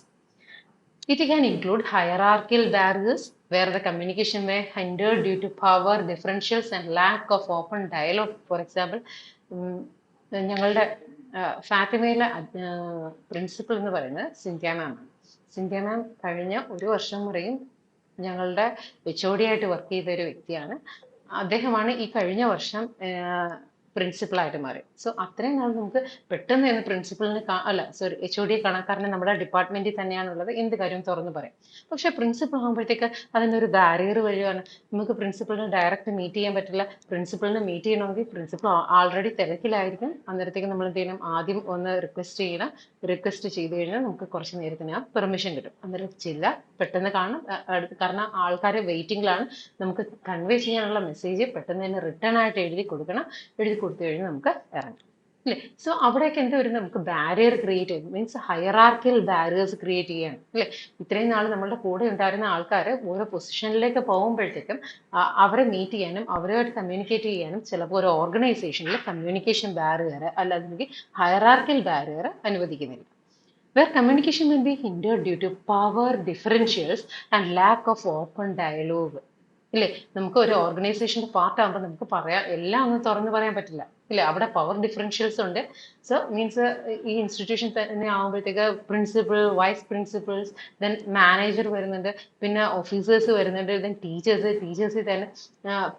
It can include hierarchical barriers, where the communication may hinder due to power differentials and lack of open dialogue. For example, ഞങ്ങളുടെ ഫാത്തിമയിലെ principal എന്ന് പറയുന്നത് സിന്ധ്യ മാം ആണ്. സിന്ധ്യ മാം കഴിഞ്ഞ 1 വർഷം വരെയും ഞങ്ങളുടെ HOD ആയിട്ട് work ചെയ്ത ഒരു വ്യക്തിയാണ്. അദ്ദേഹമാണ് ഈ കഴിഞ്ഞ വർഷം പ്രിൻസിപ്പളായിട്ട് മാറി. സോ അത്രയും നാൾ നമുക്ക് പെട്ടെന്ന് തന്നെ പ്രിൻസിപ്പലിനെ അല്ല സോറി HOD കാണാം. കാരണം നമ്മുടെ ഡിപ്പാർട്ട്മെന്റിൽ തന്നെയാണുള്ളത്. എന്ത് കാര്യവും തുറന്ന് പറയും. പക്ഷെ പ്രിൻസിപ്പൽ ആകുമ്പോഴത്തേക്ക് അതിനൊരു ബാരിയർ വഴിയാണ്. നമുക്ക് പ്രിൻസിപ്പലിനെ ഡയറക്റ്റ് മീറ്റ് ചെയ്യാൻ പറ്റില്ല. പ്രിൻസിപ്പലിനെ മീറ്റ് ചെയ്യണമെങ്കിൽ പ്രിൻസിപ്പൽ ആൾറെഡി തിരക്കിലായിരിക്കും. അന്നേരത്തേക്ക് നമ്മൾ എന്ത് ചെയ്യണം, ആദ്യം ഒന്ന് റിക്വസ്റ്റ് ചെയ്യണം. റിക്വസ്റ്റ് ചെയ്ത് കഴിഞ്ഞാൽ നമുക്ക് കുറച്ച് നേരത്തിന് ആ പെർമിഷൻ കിട്ടും. അന്നേരം ചില്ല പെട്ടെന്ന് കാണും. കാരണം ആൾക്കാർ വെയിറ്റിംഗിലാണ്. നമുക്ക് കൺവേ ചെയ്യാനുള്ള മെസ്സേജ് പെട്ടെന്ന് തന്നെ റിട്ടേൺ ആയിട്ട് എഴുതി കൊടുക്കണം. എഴുതി കൊടുത്തു കഴിഞ്ഞാൽ നമുക്ക് ഇറങ്ങാം. അല്ലേ? സോ അവിടെയൊക്കെ എന്താ വരും, നമുക്ക് ബാരിയർ ക്രിയേറ്റ് ചെയ്യും. മീൻസ് ഹയറാർക്കിയൽ ബാരിയേഴ്സ് ക്രിയേറ്റ് ചെയ്യാണ്. അല്ലേ? ഇത്രയും നാൾ നമ്മളുടെ കൂടെ ഉണ്ടായിരുന്ന ആൾക്കാർ ഓരോ പൊസിഷനിലേക്ക് പോകുമ്പോഴത്തേക്കും അവരെ മീറ്റ് ചെയ്യാനും അവരുമായിട്ട് കമ്മ്യൂണിക്കേറ്റ് ചെയ്യാനും ചിലപ്പോൾ ഒരു ഓർഗനൈസേഷനിൽ കമ്മ്യൂണിക്കേഷൻ ബാരിയർ അല്ലെങ്കിൽ ഹയറാർക്കിയൽ ബാരിയർ അനുവദിക്കുന്നില്ല. Where communication will be hindered due to power differentials and lack of open dialogue. ഇല്ലേ? നമുക്ക് ഒരു ഓർഗനൈസേഷന്റെ പാർട്ട് ആകുമ്പോൾ നമുക്ക് പറയാം, എല്ലാം ഒന്നും തുറന്നു പറയാൻ പറ്റില്ല. ഇല്ലേ? അവിടെ പവർ ഡിഫറൻഷ്യൽസ് ഉണ്ട്. സോ മീൻസ് ഈ ഇൻസ്റ്റിറ്റ്യൂഷൻ തന്നെ ആകുമ്പോഴത്തേക്ക് principal, vice principals, then manager വരുന്നുണ്ട്, പിന്നെ ഓഫീസേഴ്സ് വരുന്നുണ്ട്, ദെൻ ടീച്ചേഴ്സിൽ തന്നെ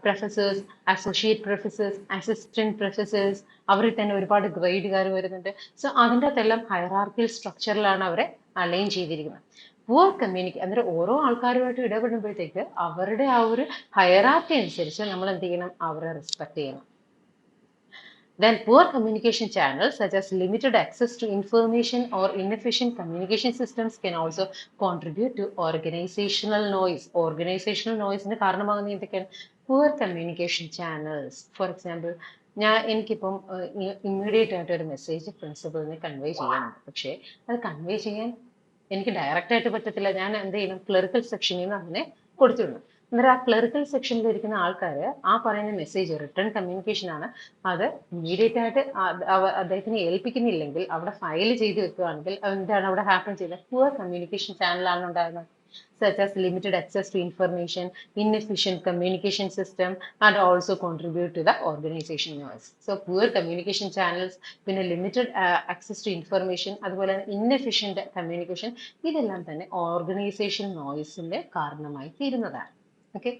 professors, associate professors, assistant professors, അവരിൽ തന്നെ ഒരുപാട് ഗ്രേഡുകാർ വരുന്നുണ്ട്. സോ അതിൻ്റെ അകത്തെല്ലാം ഹൈറാർക്കിയൽ സ്ട്രക്ചറിലാണ് അവരെ അലൈൻ ചെയ്തിരിക്കുന്നത്. പുവർ അന്നേരം ഓരോ ആൾക്കാരുമായിട്ട് ഇടപെടുമ്പോഴത്തേക്ക് അവരുടെ ആ ഒരു ഹയറാർക്കി അനുസരിച്ച് നമ്മൾ എന്ത് ചെയ്യണം, അവരെ റെസ്പെക്ട് ചെയ്യണം. Then poor communication channels such as limited access to information or inefficient communication systems can also contribute to organizational noise. Organizational noise ന് കാരണമാകുന്ന എന്തൊക്കെയാണ്? Poor communication channels. For example, എനിക്കിപ്പം ഇമ്മീഡിയറ്റ് ആയിട്ട് ഒരു മെസ്സേജ് പ്രിൻസിപ്പലിനെ കൺവേ ചെയ്യാനുണ്ട്. പക്ഷേ അത് കൺവേ ചെയ്യാൻ എനിക്ക് ഡയറക്റ്റ് ആയിട്ട് പറ്റത്തില്ല. ഞാൻ എന്ത് ചെയ്യണം, ക്ലറിക്കൽ സെക്ഷനിൽ നിന്ന് അങ്ങനെ കൊടുത്തിടണം. അന്നേരം ആ ക്ലറിക്കൽ സെക്ഷനിൽ ഇരിക്കുന്ന ആൾക്കാർ ആ പറയുന്ന മെസ്സേജ് റിട്ടേൺ കമ്മ്യൂണിക്കേഷൻ ആണ്, അത് ഇമ്മീഡിയറ്റ് ആയിട്ട് അദ്ദേഹത്തിനെ ഏൽപ്പിക്കുന്നില്ലെങ്കിൽ, അവിടെ ഫയൽ ചെയ്ത് വെക്കുകയാണെങ്കിൽ എന്താണ് അവിടെ ഹാപ്പൻ ചെയ്യുന്നത്? പുവർ കമ്മ്യൂണിക്കേഷൻ ചാനലാണ് ഉണ്ടാകുന്നത്. Such as limited access to information, inefficient communication system, and also contribute to the organization noise. So poor communication channels, പിന്നെ limited access to information, അതുപോലെ inefficient communication, ഇതെല്ലാം തന്നെ ഓർഗനൈസേഷൻ നോയ്സിന്റെ കാരണമായി തീരുന്നതാണ്. ഓക്കെ.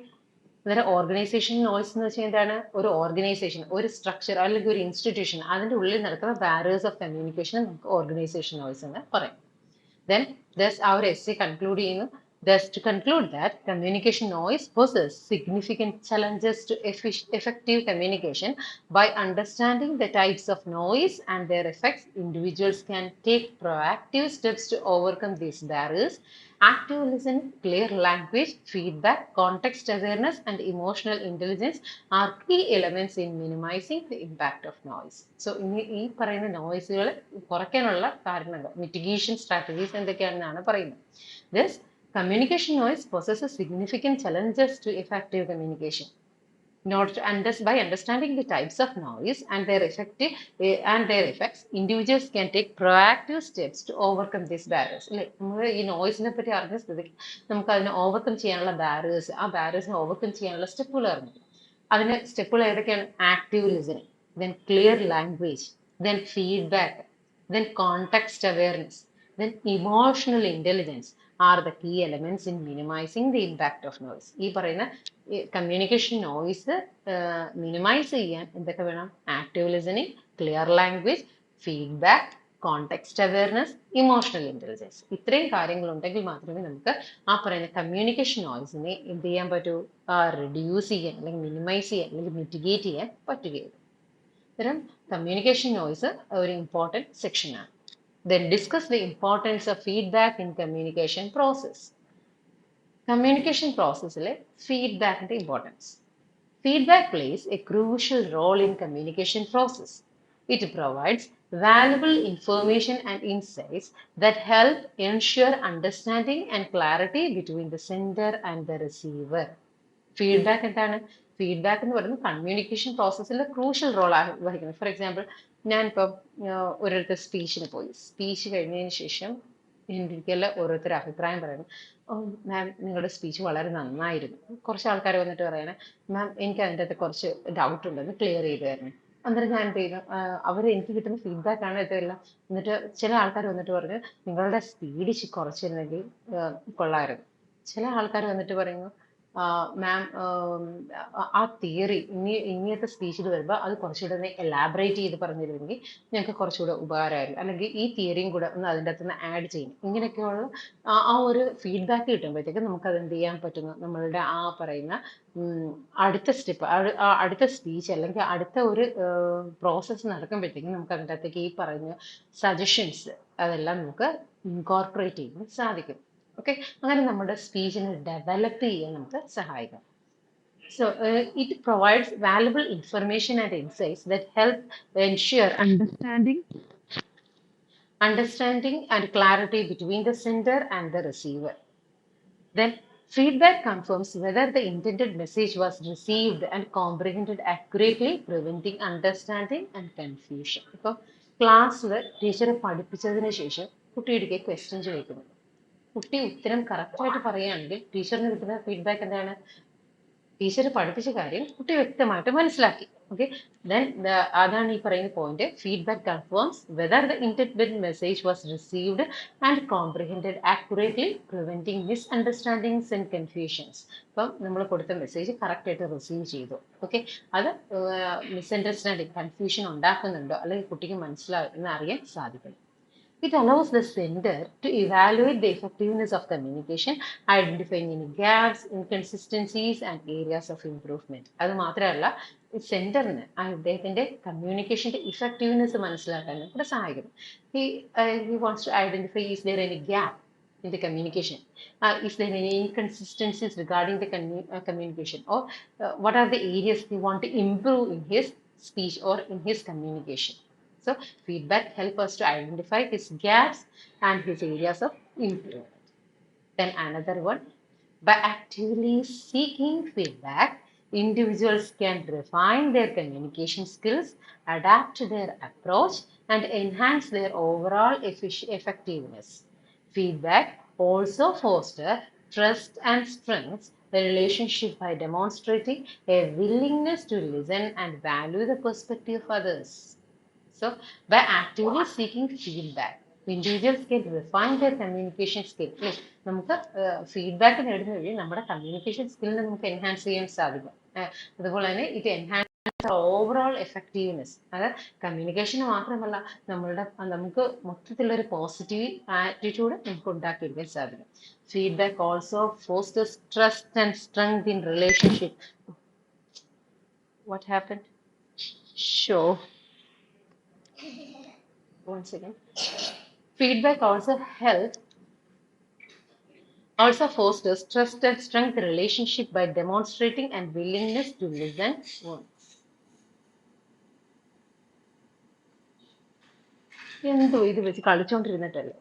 അന്നേരം organisation noise എന്ന് വെച്ചാൽ എന്താണ്? ഒരു ഓർഗനൈസേഷൻ, ഒരു സ്ട്രക്ചർ അല്ലെങ്കിൽ ഒരു ഇൻസ്റ്റിറ്റ്യൂഷൻ, അതിന്റെ ഉള്ളിൽ നടക്കുന്ന ബാരിയേഴ്സ് ഓഫ് കമ്മ്യൂണിക്കേഷൻ നമുക്ക് ഓർഗനൈസേഷൻ നോയ്സ് എന്ന് പറയും. Then thus our essay conclude ചെയ്യുന്നു. Thus to conclude that communication noise poses significant challenges to effective communication. By understanding the types of noise and their effects, individuals can take proactive steps to overcome these barriers. Active listening, clear language, feedback, context awareness, and emotional intelligence are key elements in minimizing the impact of noise. So ഈ പറയുന്ന നോയ്സുകൾ കുറയ്ക്കാനുള്ള കാരണങ്ങൾ, mitigation strategies എന്തൊക്കെയാണെന്നാണ് പറയുന്നത്. This communication noise possesses significant challenges to effective communication. By understanding the types of noise and their effects, individuals can take proactive steps to overcome these barriers. അല്ലെ, നമ്മൾ ഈ നോയ്സിനെ പറ്റി അറിഞ്ഞ സ്ഥിതിക്ക് നമുക്ക് അതിനെ ഓവർകം ചെയ്യാനുള്ള ബാരിയേഴ്സ്, ആ ബാരിയേഴ്സിനെ ഓവർകം ചെയ്യാനുള്ള സ്റ്റെപ്പുകൾ അറിഞ്ഞു. അതിന് സ്റ്റെപ്പുകൾ ഏതൊക്കെയാണ്? Active listening, then clear language, then feedback, then context awareness, then emotional intelligence are the key elements in minimizing the impact of noise. ഈ പറയുന്ന കമ്മ്യൂണിക്കേഷൻ നോയ്സ് മിനിമൈസ് ചെയ്യാൻ എന്തൊക്കെ വേണം? Active listening, clear language, feedback, context awareness, emotional intelligence. ഇത്രയും കാര്യങ്ങൾ ഉണ്ടെങ്കിൽ മാത്രമേ നമുക്ക് ആ പറയുന്ന കമ്മ്യൂണിക്കേഷൻ നോയ്സിനെ എന്ത് ചെയ്യാൻ പറ്റൂ? റിഡ്യൂസ് ചെയ്യാൻ, അല്ലെങ്കിൽ മിനിമൈസ് ചെയ്യാൻ, അല്ലെങ്കിൽ മിറ്റിഗേറ്റ് ചെയ്യാൻ പറ്റുകയുള്ളൂ. ഇത്തരം കമ്മ്യൂണിക്കേഷൻ നോയ്സ് ഒരു ഇമ്പോർട്ടൻറ്റ് സെക്ഷനാണ്. Then discuss the importance of feedback in communication process. Communication process le feedback ന്റെ importance. Feedback plays a crucial role in communication process. It provides valuable information and insights that help ensure understanding and clarity between the sender and the receiver. Feedback എന്താണ്? Feedback എന്ന് പറയുന്നത് communication പ്രോസസ്സിൽ crucial role വഹിക്കുന്നത്. For example, ഞാനിപ്പം ഒരിടത്ത് സ്പീച്ചിന് പോയി. Speech കഴിഞ്ഞതിന് ശേഷം എൻ്റെ ഓരോരുത്തർ അഭിപ്രായം പറയുന്നു. മാം, നിങ്ങളുടെ സ്പീച്ച് വളരെ നന്നായിരുന്നു. കുറച്ച് ആൾക്കാർ വന്നിട്ട് പറയണേ, മാം എനിക്ക് അതിൻ്റെ അകത്ത് കുറച്ച് ഡൗട്ട് ഉണ്ടെന്ന് ക്ലിയർ ചെയ്ത് തരണം. അന്നേരം ഞാൻ എന്ത് ചെയ്യുന്നു, അവർ എനിക്ക് കിട്ടുന്ന ഫീഡ്ബാക്ക് ആണ് ഇതെല്ലാം. എന്നിട്ട് ചില ആൾക്കാർ വന്നിട്ട് പറഞ്ഞു, നിങ്ങളുടെ സ്പീഡ് കുറച്ചിരുന്നെങ്കിൽ കൊള്ളായിരുന്നു. ചില ആൾക്കാർ വന്നിട്ട് പറയുന്നു, മാം ആ തിയറി ഇങ്ങനത്തെ സ്പീച്ചിൽ വരുമ്പോൾ അത് കുറച്ചുകൂടെ ഒന്ന് എലാബറേറ്റ് ചെയ്ത് പറഞ്ഞിരുന്നെങ്കിൽ ഞങ്ങൾക്ക് കുറച്ചുകൂടെ ഉപകാരമായിരുന്നു. അല്ലെങ്കിൽ ഈ തിയറിയും കൂടെ ഒന്ന് അതിൻ്റെ അകത്ത് നിന്ന് ആഡ് ചെയ്യണം. ഇങ്ങനെയൊക്കെയുള്ള ആ ഒരു ഫീഡ്ബാക്ക് കിട്ടുമ്പോഴത്തേക്കും നമുക്ക് അത് എന്ത് ചെയ്യാൻ പറ്റുന്നു, നമ്മളുടെ ആ പറയുന്ന അടുത്ത സ്റ്റെപ്പ്, അടുത്ത സ്പീച്ച് അല്ലെങ്കിൽ അടുത്ത ഒരു പ്രോസസ്സ് നടക്കുമ്പോഴത്തേക്കും നമുക്ക് അതിൻ്റെ അകത്തേക്ക് ഈ പറഞ്ഞ സജഷൻസ് അതെല്ലാം നമുക്ക് ഇൻകോർപ്പറേറ്റ് ചെയ്യാൻ സാധിക്കും. ഓക്കെ, അങ്ങനെ നമ്മുടെ സ്പീച്ചിനെ ഡെവലപ്പ് ചെയ്യാൻ നമുക്ക് സഹായിക്കും. So it provides valuable information and insights that help ensure understanding and clarity between the sender and the receiver. Then feedback confirms whether the intended message was received and comprehended accurately, preventing understanding and confusion. ഇപ്പോൾ ക്ലാസ്സിൽ ടീച്ചറെ പഠിപ്പിച്ചതിന് ശേഷം കുട്ടിയുടെ question ചോദിക്കുന്നു, കുട്ടി ഉത്തരം കറക്റ്റായിട്ട് പറയുകയാണെങ്കിൽ ടീച്ചറിന് കിട്ടുന്ന ഫീഡ്ബാക്ക് എന്താണ്? ടീച്ചർ പഠിപ്പിച്ച കാര്യം കുട്ടി വ്യക്തമായിട്ട് മനസ്സിലാക്കി. ഓക്കെ, ദെൻ അതാണ് ഈ പറയുന്ന point. Feedback confirms whether the intended message was received and comprehended accurately, preventing misunderstandings and confusions. ഇപ്പം നമ്മൾ കൊടുത്ത മെസ്സേജ് കറക്റ്റ് ആയിട്ട് റിസീവ് ചെയ്തു. ഓക്കെ, അത് മിസ്അണ്ടർസ്റ്റാൻഡിങ്, കൺഫ്യൂഷൻ ഉണ്ടാക്കുന്നുണ്ടോ അല്ലെങ്കിൽ കുട്ടിക്ക് മനസ്സിലാകുന്ന അറിയാൻ സാധിക്കും. It allows the sender to evaluate the effectiveness of communication, identifying any gaps, inconsistencies, and areas of improvement. അത് മാത്രമല്ല, സെന്ററിന് അദ്ദേഹത്തിന്റെ കമ്മ്യൂണിക്കേഷന്റെ ഇഫക്റ്റീവ്നെസ് മനസ്സിലാക്കാനും കൂടെ സഹായിക്കും. He wants to identify, is there any gap in the communication? Is there any inconsistencies regarding the communication? Or what are the areas he want to improve in his speech or in his communication? So feedback helps us to identify his gaps and his areas of improvement. Then another one, by actively seeking feedback, individuals can refine their communication skills, adapt their approach, and enhance their overall effectiveness. Feedback also fosters trust and strengthens the relationship by demonstrating a willingness to listen and value the perspective of others. So, by actively seeking feedback, individuals can refine their communication skill. നമുക്ക് feedback നേടുന്ന വഴി നമ്മുടെ communication സ്കില്ലിനെ നമുക്ക് enhance ചെയ്യാൻ സാധിക്കും. അതുപോലെ തന്നെ ഇത് എൻഹാൻസ് ഓവറോൾ എഫക്റ്റീവ്നെസ്, അതായത് കമ്മ്യൂണിക്കേഷന് മാത്രമല്ല നമുക്ക് മൊത്തത്തിലൊരു പോസിറ്റീവ് ആറ്റിറ്റ്യൂഡ് നമുക്ക് ഉണ്ടാക്കിയെടുക്കാൻ സാധിക്കും. Feedback also fosters trust and strength in relationship. What happened? Show. Once again, feedback also fosters trust and strength relationship by demonstrating and willingness to listen. എന്തോ ഇത് വെച്ച് കളിച്ചോണ്ടിരുന്നിട്ടല്ലേ.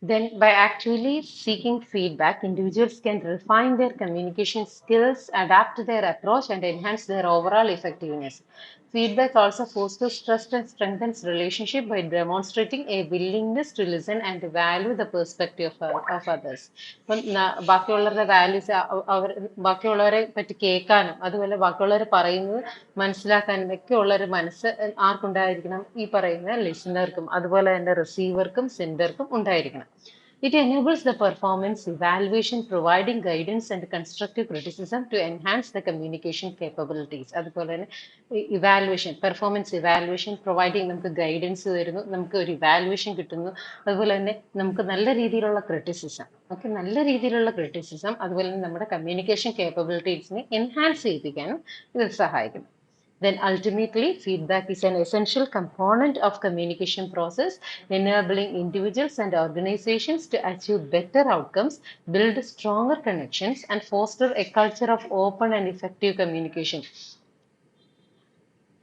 Then, by actively seeking feedback, individuals can refine their communication skills, adapt their approach, and enhance their overall effectiveness. Feedback also fosters trust and strengthens relationship by demonstrating a willingness to listen and value the perspective of others. ഇപ്പം ബാക്കിയുള്ളവരുടെ values, ബാക്കിയുള്ളവരെ പറ്റി കേൾക്കാനും അതുപോലെ ബാക്കിയുള്ളവർ പറയുന്നത് മനസ്സിലാക്കാനും ഒക്കെ ഉള്ളൊരു മനസ്സ് ആർക്കുണ്ടായിരിക്കണം? ഈ പറയുന്ന ലിസണർക്കും അതുപോലെ തന്നെ റിസീവർക്കും സെൻഡർക്കും ഉണ്ടായിരിക്കണം. It enables the performance evaluation, providing guidance and constructive criticism to enhance the communication capabilities. അതുപോലെ തന്നെ ഇവാലുവേഷൻ, പെർഫോമൻസ് ഇവാലുവേഷൻ, പ്രൊവൈഡിങ്, നമുക്ക് ഗൈഡൻസ് തരുന്നു, നമുക്ക് ഒരു ഇവാലുവേഷൻ കിട്ടുന്നു. അതുപോലെ തന്നെ നമുക്ക് നല്ല രീതിയിലുള്ള ക്രിറ്റിസിസം, നല്ല രീതിയിലുള്ള ക്രിറ്റിസിസം അതുപോലെ തന്നെ നമ്മുടെ കമ്മ്യൂണിക്കേഷൻ കേപ്പബിലിറ്റീസിനെ എൻഹാൻസ് ചെയ്യിപ്പിക്കാനും ഇത് സഹായിക്കും. Then ultimately, feedback is an essential component of communication process, enabling individuals and organizations to achieve better outcomes, build stronger connections, and foster a culture of open and effective communication.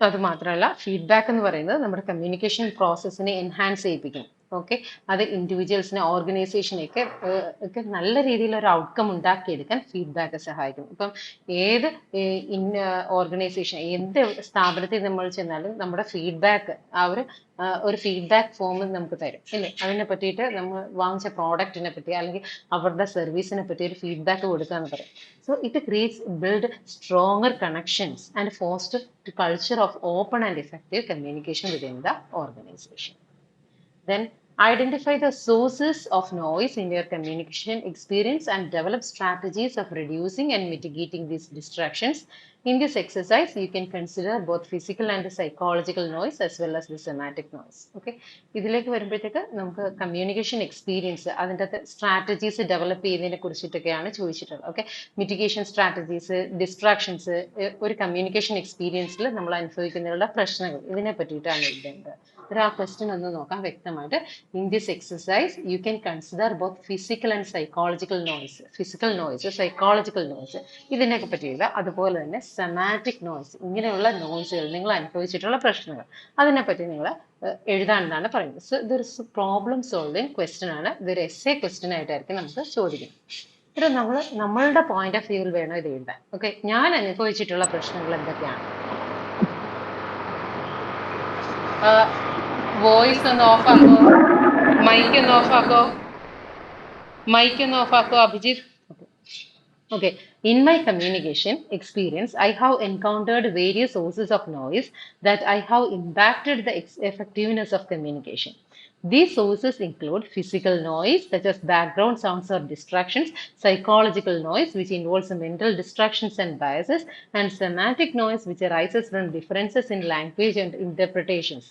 അത് മാത്രമല്ല, feedback എന്ന് പറയുന്നത് നമ്മുടെ communication പ്രോസസ്സിനെ enhance ചെയ്യിപ്പിക്കും. Okay, അത് ഇൻഡിവിജ്വൽസിനെ ഓർഗനൈസേഷനെയൊക്കെ ഒക്കെ നല്ല രീതിയിൽ ഒരു ഔട്ട്കം ഉണ്ടാക്കിയെടുക്കാൻ ഫീഡ്ബാക്ക് സഹായിക്കും. ഇപ്പം ഏത് ഇന്ന ഓർഗനൈസേഷൻ, എന്ത് സ്ഥാപനത്തിൽ നമ്മൾ ചെന്നാലും നമ്മുടെ ഫീഡ്ബാക്ക് ഒരു ഫീഡ്ബാക്ക് ഫോം നമുക്ക് തരും ഇല്ലേ, അതിനെ പറ്റിയിട്ട് നമ്മൾ വാങ്ങിച്ച പ്രോഡക്റ്റിനെ പറ്റി അല്ലെങ്കിൽ അവരുടെ സർവീസിനെ പറ്റി ഒരു ഫീഡ്ബാക്ക് കൊടുക്കുക എന്ന് പറയും. So it creates build stronger connections and foster culture of open and effective communication within the organization. Then identify the sources of noise in your communication experience and develop strategies of reducing and mitigating these distractions. In this exercise, you can consider both physical and psychological noise as well as the semantic noise. Okay. ഇതിലേക്ക് വരുമ്പോഴത്തേക്ക് നമുക്ക് communication experience അതിൻ്റെ അകത്ത് strategies develop ചെയ്യുന്നതിനെ കുറിച്ചിട്ടൊക്കെയാണ് ചോദിച്ചിട്ടുള്ളത്. Okay, mitigation strategies, distractions, ഒരു communication എക്സ്പീരിയൻസിൽ നമ്മൾ അനുഭവിക്കുന്നതിനുള്ള പ്രശ്നങ്ങൾ, ഇതിനെ പറ്റിയിട്ടാണ് എഴുതേണ്ടത്. ആ ക്വസ്റ്റ്യൻ ഒന്ന് നോക്കാം വ്യക്തമായിട്ട്. In this exercise you can consider both physical and psychological noise, physical noise, psychological noise, ഇതിനെയൊക്കെ പറ്റിയില്ല. അതുപോലെ തന്നെ സെമാറ്റിക് നോയ്സ്, ഇങ്ങനെയുള്ള നോയ്സുകൾ നിങ്ങൾ അനുഭവിച്ചിട്ടുള്ള പ്രശ്നങ്ങൾ, അതിനെപ്പറ്റി നിങ്ങൾ എഴുതാനെന്നാണ് പറയുന്നത്. സോ ഇതൊരു പ്രോബ്ലം സോൾവിങ് ക്വസ്റ്റ്യൻ ആണ്. ഇതൊരു എസ്സേ ക്വസ്റ്റ്യൻ ആയിട്ടായിരിക്കും നമുക്ക് ചോദിക്കുന്നത്. ഇത് നമ്മളുടെ പോയിന്റ് ഓഫ് വ്യൂവിൽ വേണം ഇത് എഴുതാൻ. ഓക്കെ, ഞാൻ അനുഭവിച്ചിട്ടുള്ള പ്രശ്നങ്ങൾ എന്തൊക്കെയാണ്? വോയിസ് ഒന്ന് ഓഫ് ആക്കോ, മൈക്ക് ഒന്ന് ഓഫ് ആക്കോ, Abhijith. Okay, in my communication experience, I have encountered various sources of noise that I have impacted the effectiveness of communication. These sources include physical noise, such as background sounds or distractions, psychological noise, which involves mental distractions and biases, and semantic noise, which arises from differences in language and interpretations.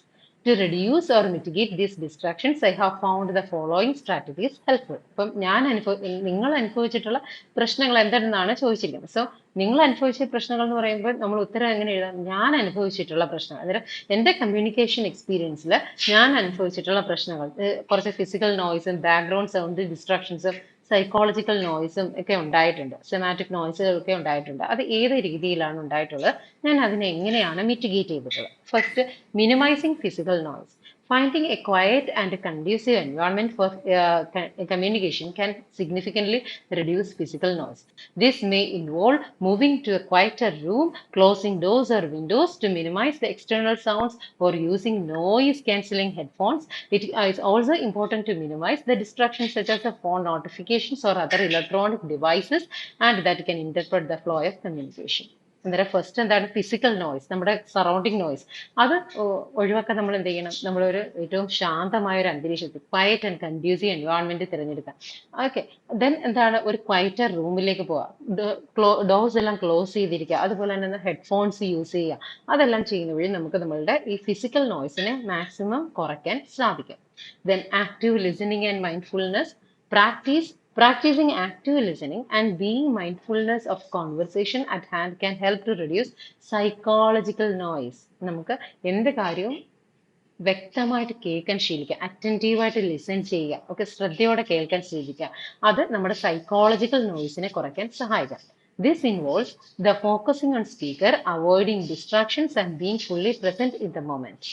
To reduce or mitigate these distractions, I have found the following strategies helpful. അപ്പം നിങ്ങൾ അനുഭവിച്ചിട്ടുള്ള പ്രശ്നങ്ങൾ എന്താണെന്നാണ് ചോദിച്ചിരിക്കുന്നത്. So നിങ്ങൾ അനുഭവിച്ച പ്രശ്നങ്ങൾ എന്ന് പറയുമ്പോൾ നമ്മൾ ഉത്തരം എങ്ങനെ എഴുതാം? ഞാൻ അനുഭവിച്ചിട്ടുള്ള പ്രശ്നങ്ങൾ, അതായത് എൻ്റെ കമ്മ്യൂണിക്കേഷൻ എക്സ്പീരിയൻസിൽ ഞാൻ അനുഭവിച്ചിട്ടുള്ള പ്രശ്നങ്ങൾ, കുറച്ച് ഫിസിക്കൽ നോയ്സും ബാക്ക്ഗ്രൗണ്ട് സൗണ്ട് ഡിസ്ട്രാക്ഷൻസും സൈക്കോളജിക്കൽ നോയ്സും ഒക്കെ ഉണ്ടായിട്ടുണ്ട്, സെമാറ്റിക് നോയ്സുകളൊക്കെ ഉണ്ടായിട്ടുണ്ട്. അത് ഏത് രീതിയിലാണ് ഉണ്ടായിട്ടുള്ളത്, ഞാൻ അതിനെ എങ്ങനെയാണ് മിറ്റിഗേറ്റ് ചെയ്തിട്ടുള്ളത്? First, minimising physical noise. Finding a quiet and conducive environment for communication can significantly reduce physical noise. This may involve moving to a quieter room, closing doors or windows to minimize the external sounds, or using noise-cancelling headphones. It is also important to minimize the distractions such as the phone notifications or other electronic devices and that can interrupt the flow of communication. അന്നേരം first എന്താണ്? Physical noise, നമ്മുടെ surrounding noise. അത് ഒഴിവാക്കാൻ നമ്മൾ എന്ത് ചെയ്യണം? നമ്മളൊരു ഏറ്റവും ശാന്തമായ ഒരു അന്തരീക്ഷത്തിൽ, ക്വയറ്റ് ആൻഡ് കൺഡ്യൂസീവ് എൻവയോൺമെന്റ് തിരഞ്ഞെടുക്കാം. ഓക്കെ, ദെൻ എന്താണ്? ഒരു ക്വയറ്റർ റൂമിലേക്ക് പോവാം, ഡോർസ് എല്ലാം ക്ലോസ് ചെയ്തിരിക്കുക, അതുപോലെ തന്നെ ഹെഡ്ഫോൺസ് യൂസ് ചെയ്യുക. അതെല്ലാം ചെയ്യുന്ന വഴി നമുക്ക് നമ്മളുടെ ഈ ഫിസിക്കൽ നോയ്സിനെ മാക്സിമം കുറയ്ക്കാൻ സാധിക്കും. Then active listening and mindfulness. Practicing active listening and being mindfulness of conversation at hand can help to reduce psychological noise. നമുക്ക് എന്ത് കാര്യവും വ്യക്തമായിട്ട് കേൾക്കാൻ ശീലിക്കുക, അറ്റൻറ്റീവായിട്ട് ലിസൺ ചെയ്യുക, ഒക്കെ ശ്രദ്ധയോടെ കേൾക്കാൻ ശീലിക്കുക. അത് നമ്മുടെ സൈക്കോളജിക്കൽ നോയ്സിനെ കുറയ്ക്കാൻ സഹായിക്കാം. This involves the focusing on speaker, avoiding distractions and being fully present in the moment.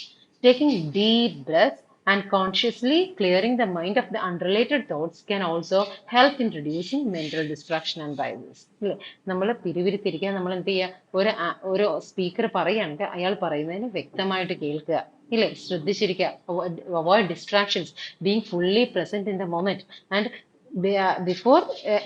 Taking deep breaths and consciously clearing the mind of the unrelated thoughts can also help in reducing mental distraction and biases. അല്ലേ, നമ്മൾ പിരിവിരിത്തിരിക്കുക, നമ്മൾ എന്ത് ചെയ്യുക? ഒരു speaker പറയുകയാണെങ്കിൽ അയാൾ പറയുന്നതിന് വ്യക്തമായിട്ട് കേൾക്കുക, ഇല്ലേ, ശ്രദ്ധിച്ചിരിക്കുക. Avoid distractions, being fully present in the moment. And before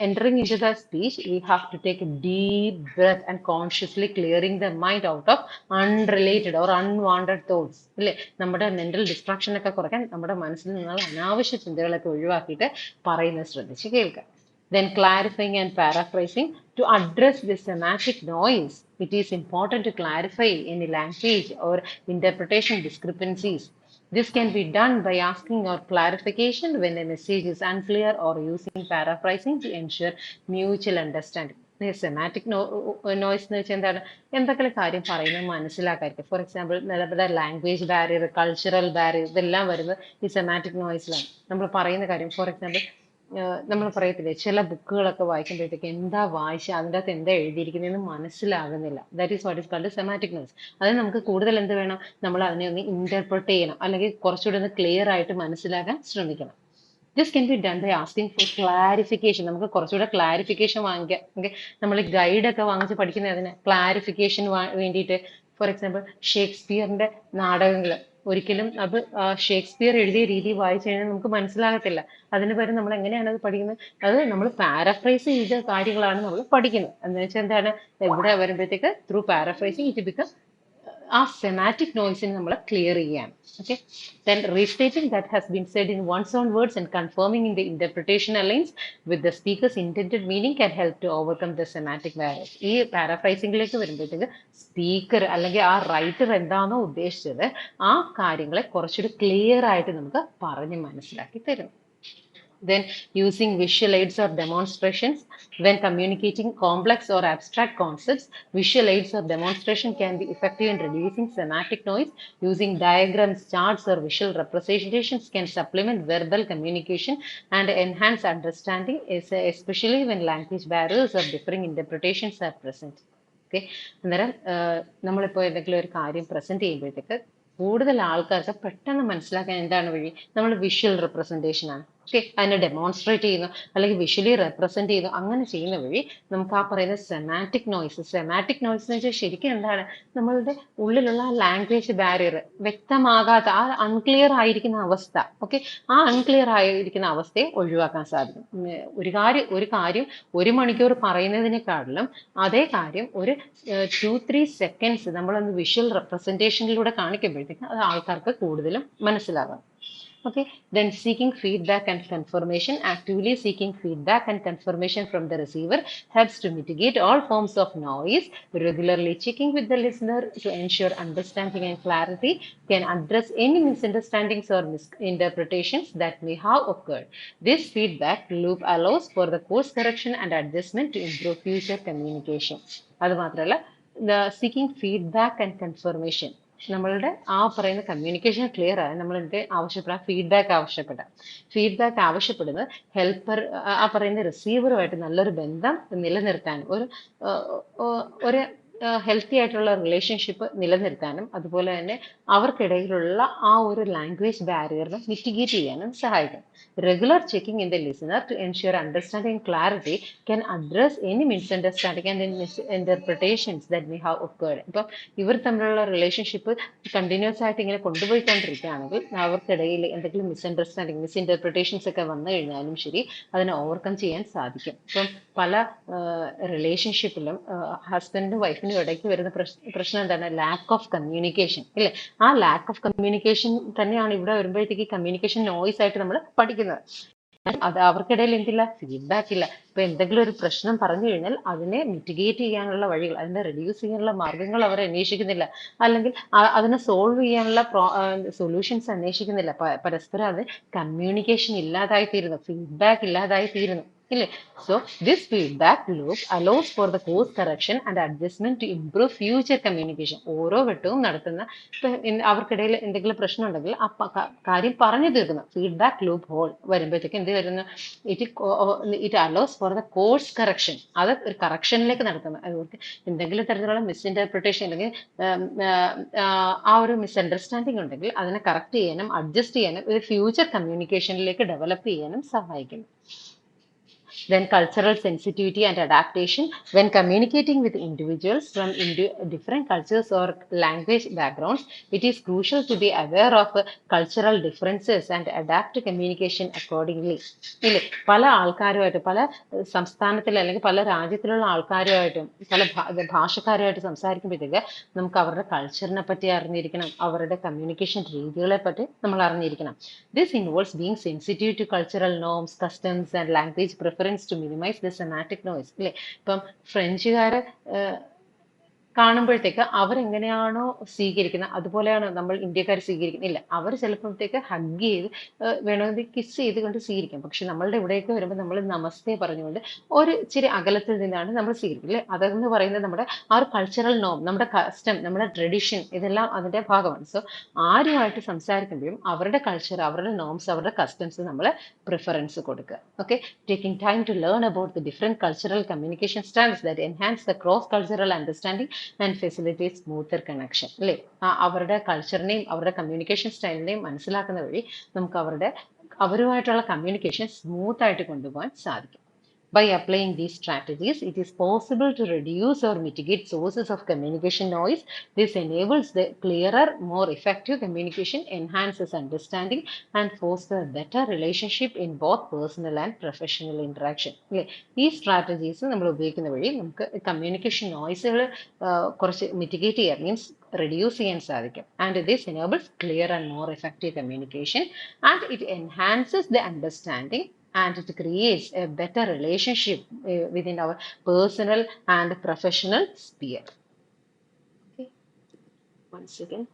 entering into the speech, we have to take a deep breath and consciously clearing the mind out of unrelated or unwanted thoughts. അല്ലേ, നമ്മുടെ mental distraction ഒക്കെ കുറയ്ക്കാൻ നമ്മുടെ മനസ്സിൽ നിന്നുള്ള അനാവശ്യ ചിന്തകളൊക്കെ ഒഴിവാക്കിയിട്ട് പറയുന്നത് ശ്രദ്ധിച്ച് കേൾക്കുക. Then clarifying and paraphrasing. To address the semantic noise, it is important to clarify any language or interpretation discrepancies. This can be done by asking for clarification when a message is unclear or using paraphrasing to ensure mutual understanding. സെമാറ്റിക് noise എന്ന് വെച്ചാൽ എന്താണ്? എന്തൊക്കെ കാര്യം പറയുന്നത് മനസ്സിലാക്കായിരിക്കും. For example, നിലവിലെ language barrier, cultural barrier, ഇതെല്ലാം വരുന്നത് ഈ സെമാറ്റിക് നോയ്സിലാണ്. നമ്മൾ പറയുന്ന കാര്യം, ഫോർ എക്സാമ്പിൾ, നമ്മൾ പറയത്തില്ലേ ചില ബുക്കുകളൊക്കെ വായിക്കുമ്പോഴത്തേക്ക് എന്താ വായിച്ച അതിൻ്റെ അകത്ത് എന്താ എഴുതിയിരിക്കുന്നതെന്ന് മനസ്സിലാകുന്നില്ല. That is what is called സെമാറ്റിക് noise. അതിന് നമുക്ക് കൂടുതൽ എന്ത് വേണം, നമ്മൾ അതിനെ ഒന്ന് ഇന്റർപ്രട്ട് ചെയ്യണം, അല്ലെങ്കിൽ കുറച്ചുകൂടി ഒന്ന് ക്ലിയർ ആയിട്ട് മനസ്സിലാക്കാൻ ശ്രമിക്കണം. This can be done by asking for clarification. നമുക്ക് കുറച്ചുകൂടെ ക്ലാരിഫിക്കേഷൻ വാങ്ങിക്കാം. ഓക്കെ, നമ്മൾ ഗൈഡൊക്കെ വാങ്ങിച്ച് പഠിക്കുന്ന അതിന് ക്ലാരിഫിക്കേഷൻ വേണ്ടിയിട്ട്. ഫോർ എക്സാമ്പിൾ ഷേക്സ്പിയറിന്റെ നാടകങ്ങൾ ഒരിക്കലും അത് ഷേക്സ്പിയർ എഴുതിയ രീതി വായിച്ചു കഴിഞ്ഞാൽ നമുക്ക് മനസ്സിലാകത്തില്ല. അതിന് പകരം നമ്മൾ എങ്ങനെയാണ് അത് പഠിക്കുന്നത്, അത് നമ്മൾ പാരഫ്രൈസ് ചെയ്ത കാര്യങ്ങളാണ് നമ്മൾ പഠിക്കുന്നത്. എന്ന് വെച്ചാൽ എന്താണ്, ഇവിടെ വരുമ്പോഴത്തേക്ക് ത്രൂ പാരഫ്രൈസിങ് ഇറ്റ് ബിക്കം ആ സെമാറ്റിക് നോയ്സിനെ നമ്മൾ ക്ലിയർ ചെയ്യാണ്. Okay, then restating that has been said in one's own words and confirming in the interpretation aligns with the speaker's intended meaning can help to overcome the semantic barriers. ഈ പാരഫ്രൈസിംഗിലേക്ക് വരുമ്പോഴത്തേക്ക് speaker അല്ലെങ്കിൽ ആ writer എന്താണോ ഉദ്ദേശിച്ചത് ആ കാര്യങ്ങളെ കുറച്ചുകൂടി clear ആയിട്ട് നമുക്ക് പറഞ്ഞ് മനസ്സിലാക്കി തരുന്നു. Then using visual aids or demonstrations when communicating complex or abstract concepts, visual aids or demonstration can be effective in reducing semantic noise. Using diagrams, charts or visual representations can supplement verbal communication and enhance understanding, especially when language barriers or differing interpretations are present. Okay, അന്നേരം നമ്മളിപ്പോൾ എന്തെങ്കിലും ഒരു കാര്യം present ചെയ്യുമ്പോഴത്തേക്ക് കൂടുതൽ ആൾക്കാർക്ക് പെട്ടെന്ന് മനസ്സിലാക്കാൻ എന്താണ് വഴി, നമ്മൾ വിഷ്വൽ റെപ്രസെന്റേഷൻ ആണ്. ഓക്കെ, അതിനെ ഡെമോൺസ്ട്രേറ്റ് ചെയ്യുന്നു അല്ലെങ്കിൽ വിഷ്വലി റെപ്രസെന്റ് ചെയ്യുന്നു. അങ്ങനെ ചെയ്യുന്ന വഴി നമുക്ക് ആ പറയുന്ന സെമാറ്റിക് നോയ്സ് എന്ന് വെച്ചാൽ ശരിക്കും എന്താണ്, നമ്മളുടെ ഉള്ളിലുള്ള ലാംഗ്വേജ് ബാരിയർ വ്യക്തമാകാത്ത ആ അൺക്ലിയർ ആയിരിക്കുന്ന അവസ്ഥ, ഓക്കെ, ആ അൺക്ലിയർ ആയിരിക്കുന്ന അവസ്ഥയെ ഒഴിവാക്കാൻ സാധിക്കും. ഒരു കാര്യം 1 മണിക്കൂർ പറയുന്നതിനേക്കാളും അതേ കാര്യം ഒരു 2-3 സെക്കൻഡ്സ് നമ്മളൊന്ന് വിഷ്വൽ റെപ്രസെന്റേഷനിലൂടെ കാണിക്കുമ്പോഴത്തേക്കും അത് ആൾക്കാർക്ക് കൂടുതലും മനസ്സിലാകാം. Okay, then seeking feedback and confirmation. Actively seeking feedback and confirmation from the receiver helps to mitigate all forms of noise. Regularly checking with the listener to ensure understanding and clarity can address any misunderstandings or misinterpretations that may have occurred. This feedback loop allows for the course correction and adjustment to improve future communication. അത് മാത്രമല്ല, the seeking feedback and confirmation, നമ്മളുടെ ആ പറയുന്ന communication clear ആയി നമ്മൾ feedback ആവശ്യപ്പെടുന്നത് helper ആ പറയുന്ന റിസീവറുമായിട്ട് നല്ലൊരു ബന്ധം നിലനിർത്താനും ഒരു ഹെൽത്തി ആയിട്ടുള്ള റിലേഷൻഷിപ്പ് നിലനിർത്താനും അതുപോലെ തന്നെ അവർക്കിടയിലുള്ള ആ ഒരു ലാംഗ്വേജ് ബാരിയറിനെ മിറ്റിഗേറ്റ് ചെയ്യാനും സഹായിക്കും. Regular checking in the listener to ensure understanding clarity can address any misunderstanding and misinterpretations that may have occurred. ഇപ്പം ഇവർ തമ്മിലുള്ള റിലേഷൻഷിപ്പ് കണ്ടിന്യൂസ് ആയിട്ട് ഇങ്ങനെ കൊണ്ടുപോയിക്കൊണ്ടിരിക്കുകയാണെങ്കിൽ അവർക്കിടയിൽ എന്തെങ്കിലും മിസ്ഇന്റർപ്രിട്ടേഷൻസ് ഒക്കെ വന്നു കഴിഞ്ഞാലും ശരി അതിനെ ഓവർകം ചെയ്യാൻ സാധിക്കും. ഇപ്പം പല റിലേഷൻഷിപ്പിലും ഹസ്ബൻഡിനും വൈഫിനും ഇടയ്ക്ക് വരുന്ന പ്രശ്നം എന്താണ്, ലാക്ക് ഓഫ് കമ്മ്യൂണിക്കേഷൻ ഇല്ലേ. ആ ലാക്ക് ഓഫ് കമ്മ്യൂണിക്കേഷൻ തന്നെയാണ് ഇവിടെ വരുമ്പോഴത്തേക്ക് കമ്മ്യൂണിക്കേഷൻ നോയ്സ് ആയിട്ട് നമ്മൾ പഠിക്കുന്നത്. അത് അവർക്കിടയിൽ എന്തില്ല, ഫീഡ്ബാക്ക് ഇല്ല. ഇപ്പൊ എന്തെങ്കിലും ഒരു പ്രശ്നം പറഞ്ഞു കഴിഞ്ഞാൽ അതിനെ മിറ്റിഗേറ്റ് ചെയ്യാനുള്ള വഴികൾ, അതിനെ റെഡ്യൂസ് ചെയ്യാനുള്ള മാർഗങ്ങൾ അവർ അന്വേഷിക്കുന്നില്ല, അല്ലെങ്കിൽ അതിനെ സോൾവ് ചെയ്യാനുള്ള സൊല്യൂഷൻസ് അന്വേഷിക്കുന്നില്ല. പരസ്പരം അത് കമ്മ്യൂണിക്കേഷൻ ഇല്ലാതായി തീരുന്നു, ഫീഡ്ബാക്ക് ഇല്ലാതായി തീരുന്നു ഇല്ലേ. So this feedback loop allows for the course correction and adjustment to improve future communication. ഓരോ വട്ടവും നടത്തുന്ന അവർക്കിടയിൽ എന്തെങ്കിലും പ്രശ്നം ഉണ്ടെങ്കിൽ ആ കാര്യം പറഞ്ഞു തീർക്കുന്ന ഫീഡ്ബാക്ക് ലൂപ്പ് ഹോൾ വരുമ്പോഴത്തേക്ക് എന്ത് വരുന്നു, it allows for the course correction. അത് ഒരു കറക്ഷനിലേക്ക് നടത്തുന്നത്. അതുകൊണ്ട് എന്തെങ്കിലും തരത്തിലുള്ള മിസ്ഇന്റർപ്രിട്ടേഷൻ അല്ലെങ്കിൽ ആ ഒരു മിസ്അണ്ടർസ്റ്റാൻഡിങ് ഉണ്ടെങ്കിൽ അതിനെ കറക്റ്റ് ചെയ്യാനും അഡ്ജസ്റ്റ് ചെയ്യാനും ഒരു ഫ്യൂച്ചർ കമ്മ്യൂണിക്കേഷനിലേക്ക് ഡെവലപ്പ് ചെയ്യാനും സഹായിക്കുന്നു. Then cultural sensitivity and adaptation. When communicating with individuals from different cultures or language backgrounds, it is crucial to be aware of cultural differences and adapt communication accordingly. ഇല്ലേ, പല ആൾക്കാരുമായിട്ട് പല സംസ്ഥാനത്തിൽ അല്ലെങ്കിൽ പല രാജ്യത്തിലുള്ള ആൾക്കാരുമായിട്ടും പല ഭാഷക്കാരുമായിട്ട് സംസാരിക്കുമ്പോഴത്തേക്ക് നമുക്ക് അവരുടെ കൾച്ചറിനെ പറ്റി അറിഞ്ഞിരിക്കണം, അവരുടെ കമ്മ്യൂണിക്കേഷൻ രീതികളെ പറ്റി നമ്മൾ അറിഞ്ഞിരിക്കണം. This involves being sensitive to cultural norms, customs and language preference to minimize the semantic noise. ഇല്ലേ, ഇപ്പം ഫ്രഞ്ചുകാര് കാണുമ്പോഴത്തേക്ക് അവരെങ്ങനെയാണോ സ്വീകരിക്കുന്നത് അതുപോലെയാണ് നമ്മൾ ഇന്ത്യക്കാർ സ്വീകരിക്കുന്നത്. ഇല്ല, അവർ ചിലപ്പോഴത്തേക്ക് ഹഗ് ചെയ്ത് വേണമെങ്കിൽ കിസ് ചെയ്ത് കൊണ്ട് സ്വീകരിക്കാം. പക്ഷെ നമ്മളുടെ ഇവിടേക്ക് വരുമ്പോൾ നമ്മൾ നമസ്തേ പറഞ്ഞുകൊണ്ട് ഒരു ഇച്ചിരി അകലത്തിൽ നിന്നാണ് നമ്മൾ സ്വീകരിക്കുന്നത് അല്ലേ. അതെന്ന് പറയുന്നത് നമ്മുടെ ആ ഒരു കൾച്ചറൽ നോം, നമ്മുടെ കസ്റ്റം, നമ്മുടെ ട്രഡീഷൻ, ഇതെല്ലാം അതിന്റെ ഭാഗമാണ്. സോ ആരുമായിട്ട് സംസാരിക്കുമ്പോഴും അവരുടെ കൾച്ചർ, അവരുടെ നോംസ്, അവരുടെ കസ്റ്റംസ് നമ്മൾ പ്രിഫറൻസ് കൊടുക്കുക. Okay, taking time to learn about the different cultural communication styles that enhance the cross cultural understanding and facilitate smoother connection അല്ലേ. അവരുടെ കൾച്ചറിനെയും അവരുടെ കമ്മ്യൂണിക്കേഷൻ സ്റ്റൈലിനെയും മനസ്സിലാക്കുന്ന വഴി നമുക്ക് അവരുമായിട്ടുള്ള കമ്മ്യൂണിക്കേഷൻ സ്മൂത്ത് ആയിട്ട് കൊണ്ടുപോകാൻ സാധിക്കും. By applying these strategies, it is possible to reduce or mitigate sources of communication noise. This enables the clearer, more effective communication, enhances understanding, and fosters a better relationship in both personal and professional interaction. ഈ strategies നമ്മൾ ഉപയോഗിക്കുന്ന വഴി നമുക്ക് communication നോയ്സുകൾ കുറച്ച് mitigate ചെയ്യാൻ, means reduce ചെയ്യാൻ സാധിക്കും. And this enables clear and more effective communication, and it enhances the understanding, and it creates a better relationship within our personal and professional sphere. Okay, one second.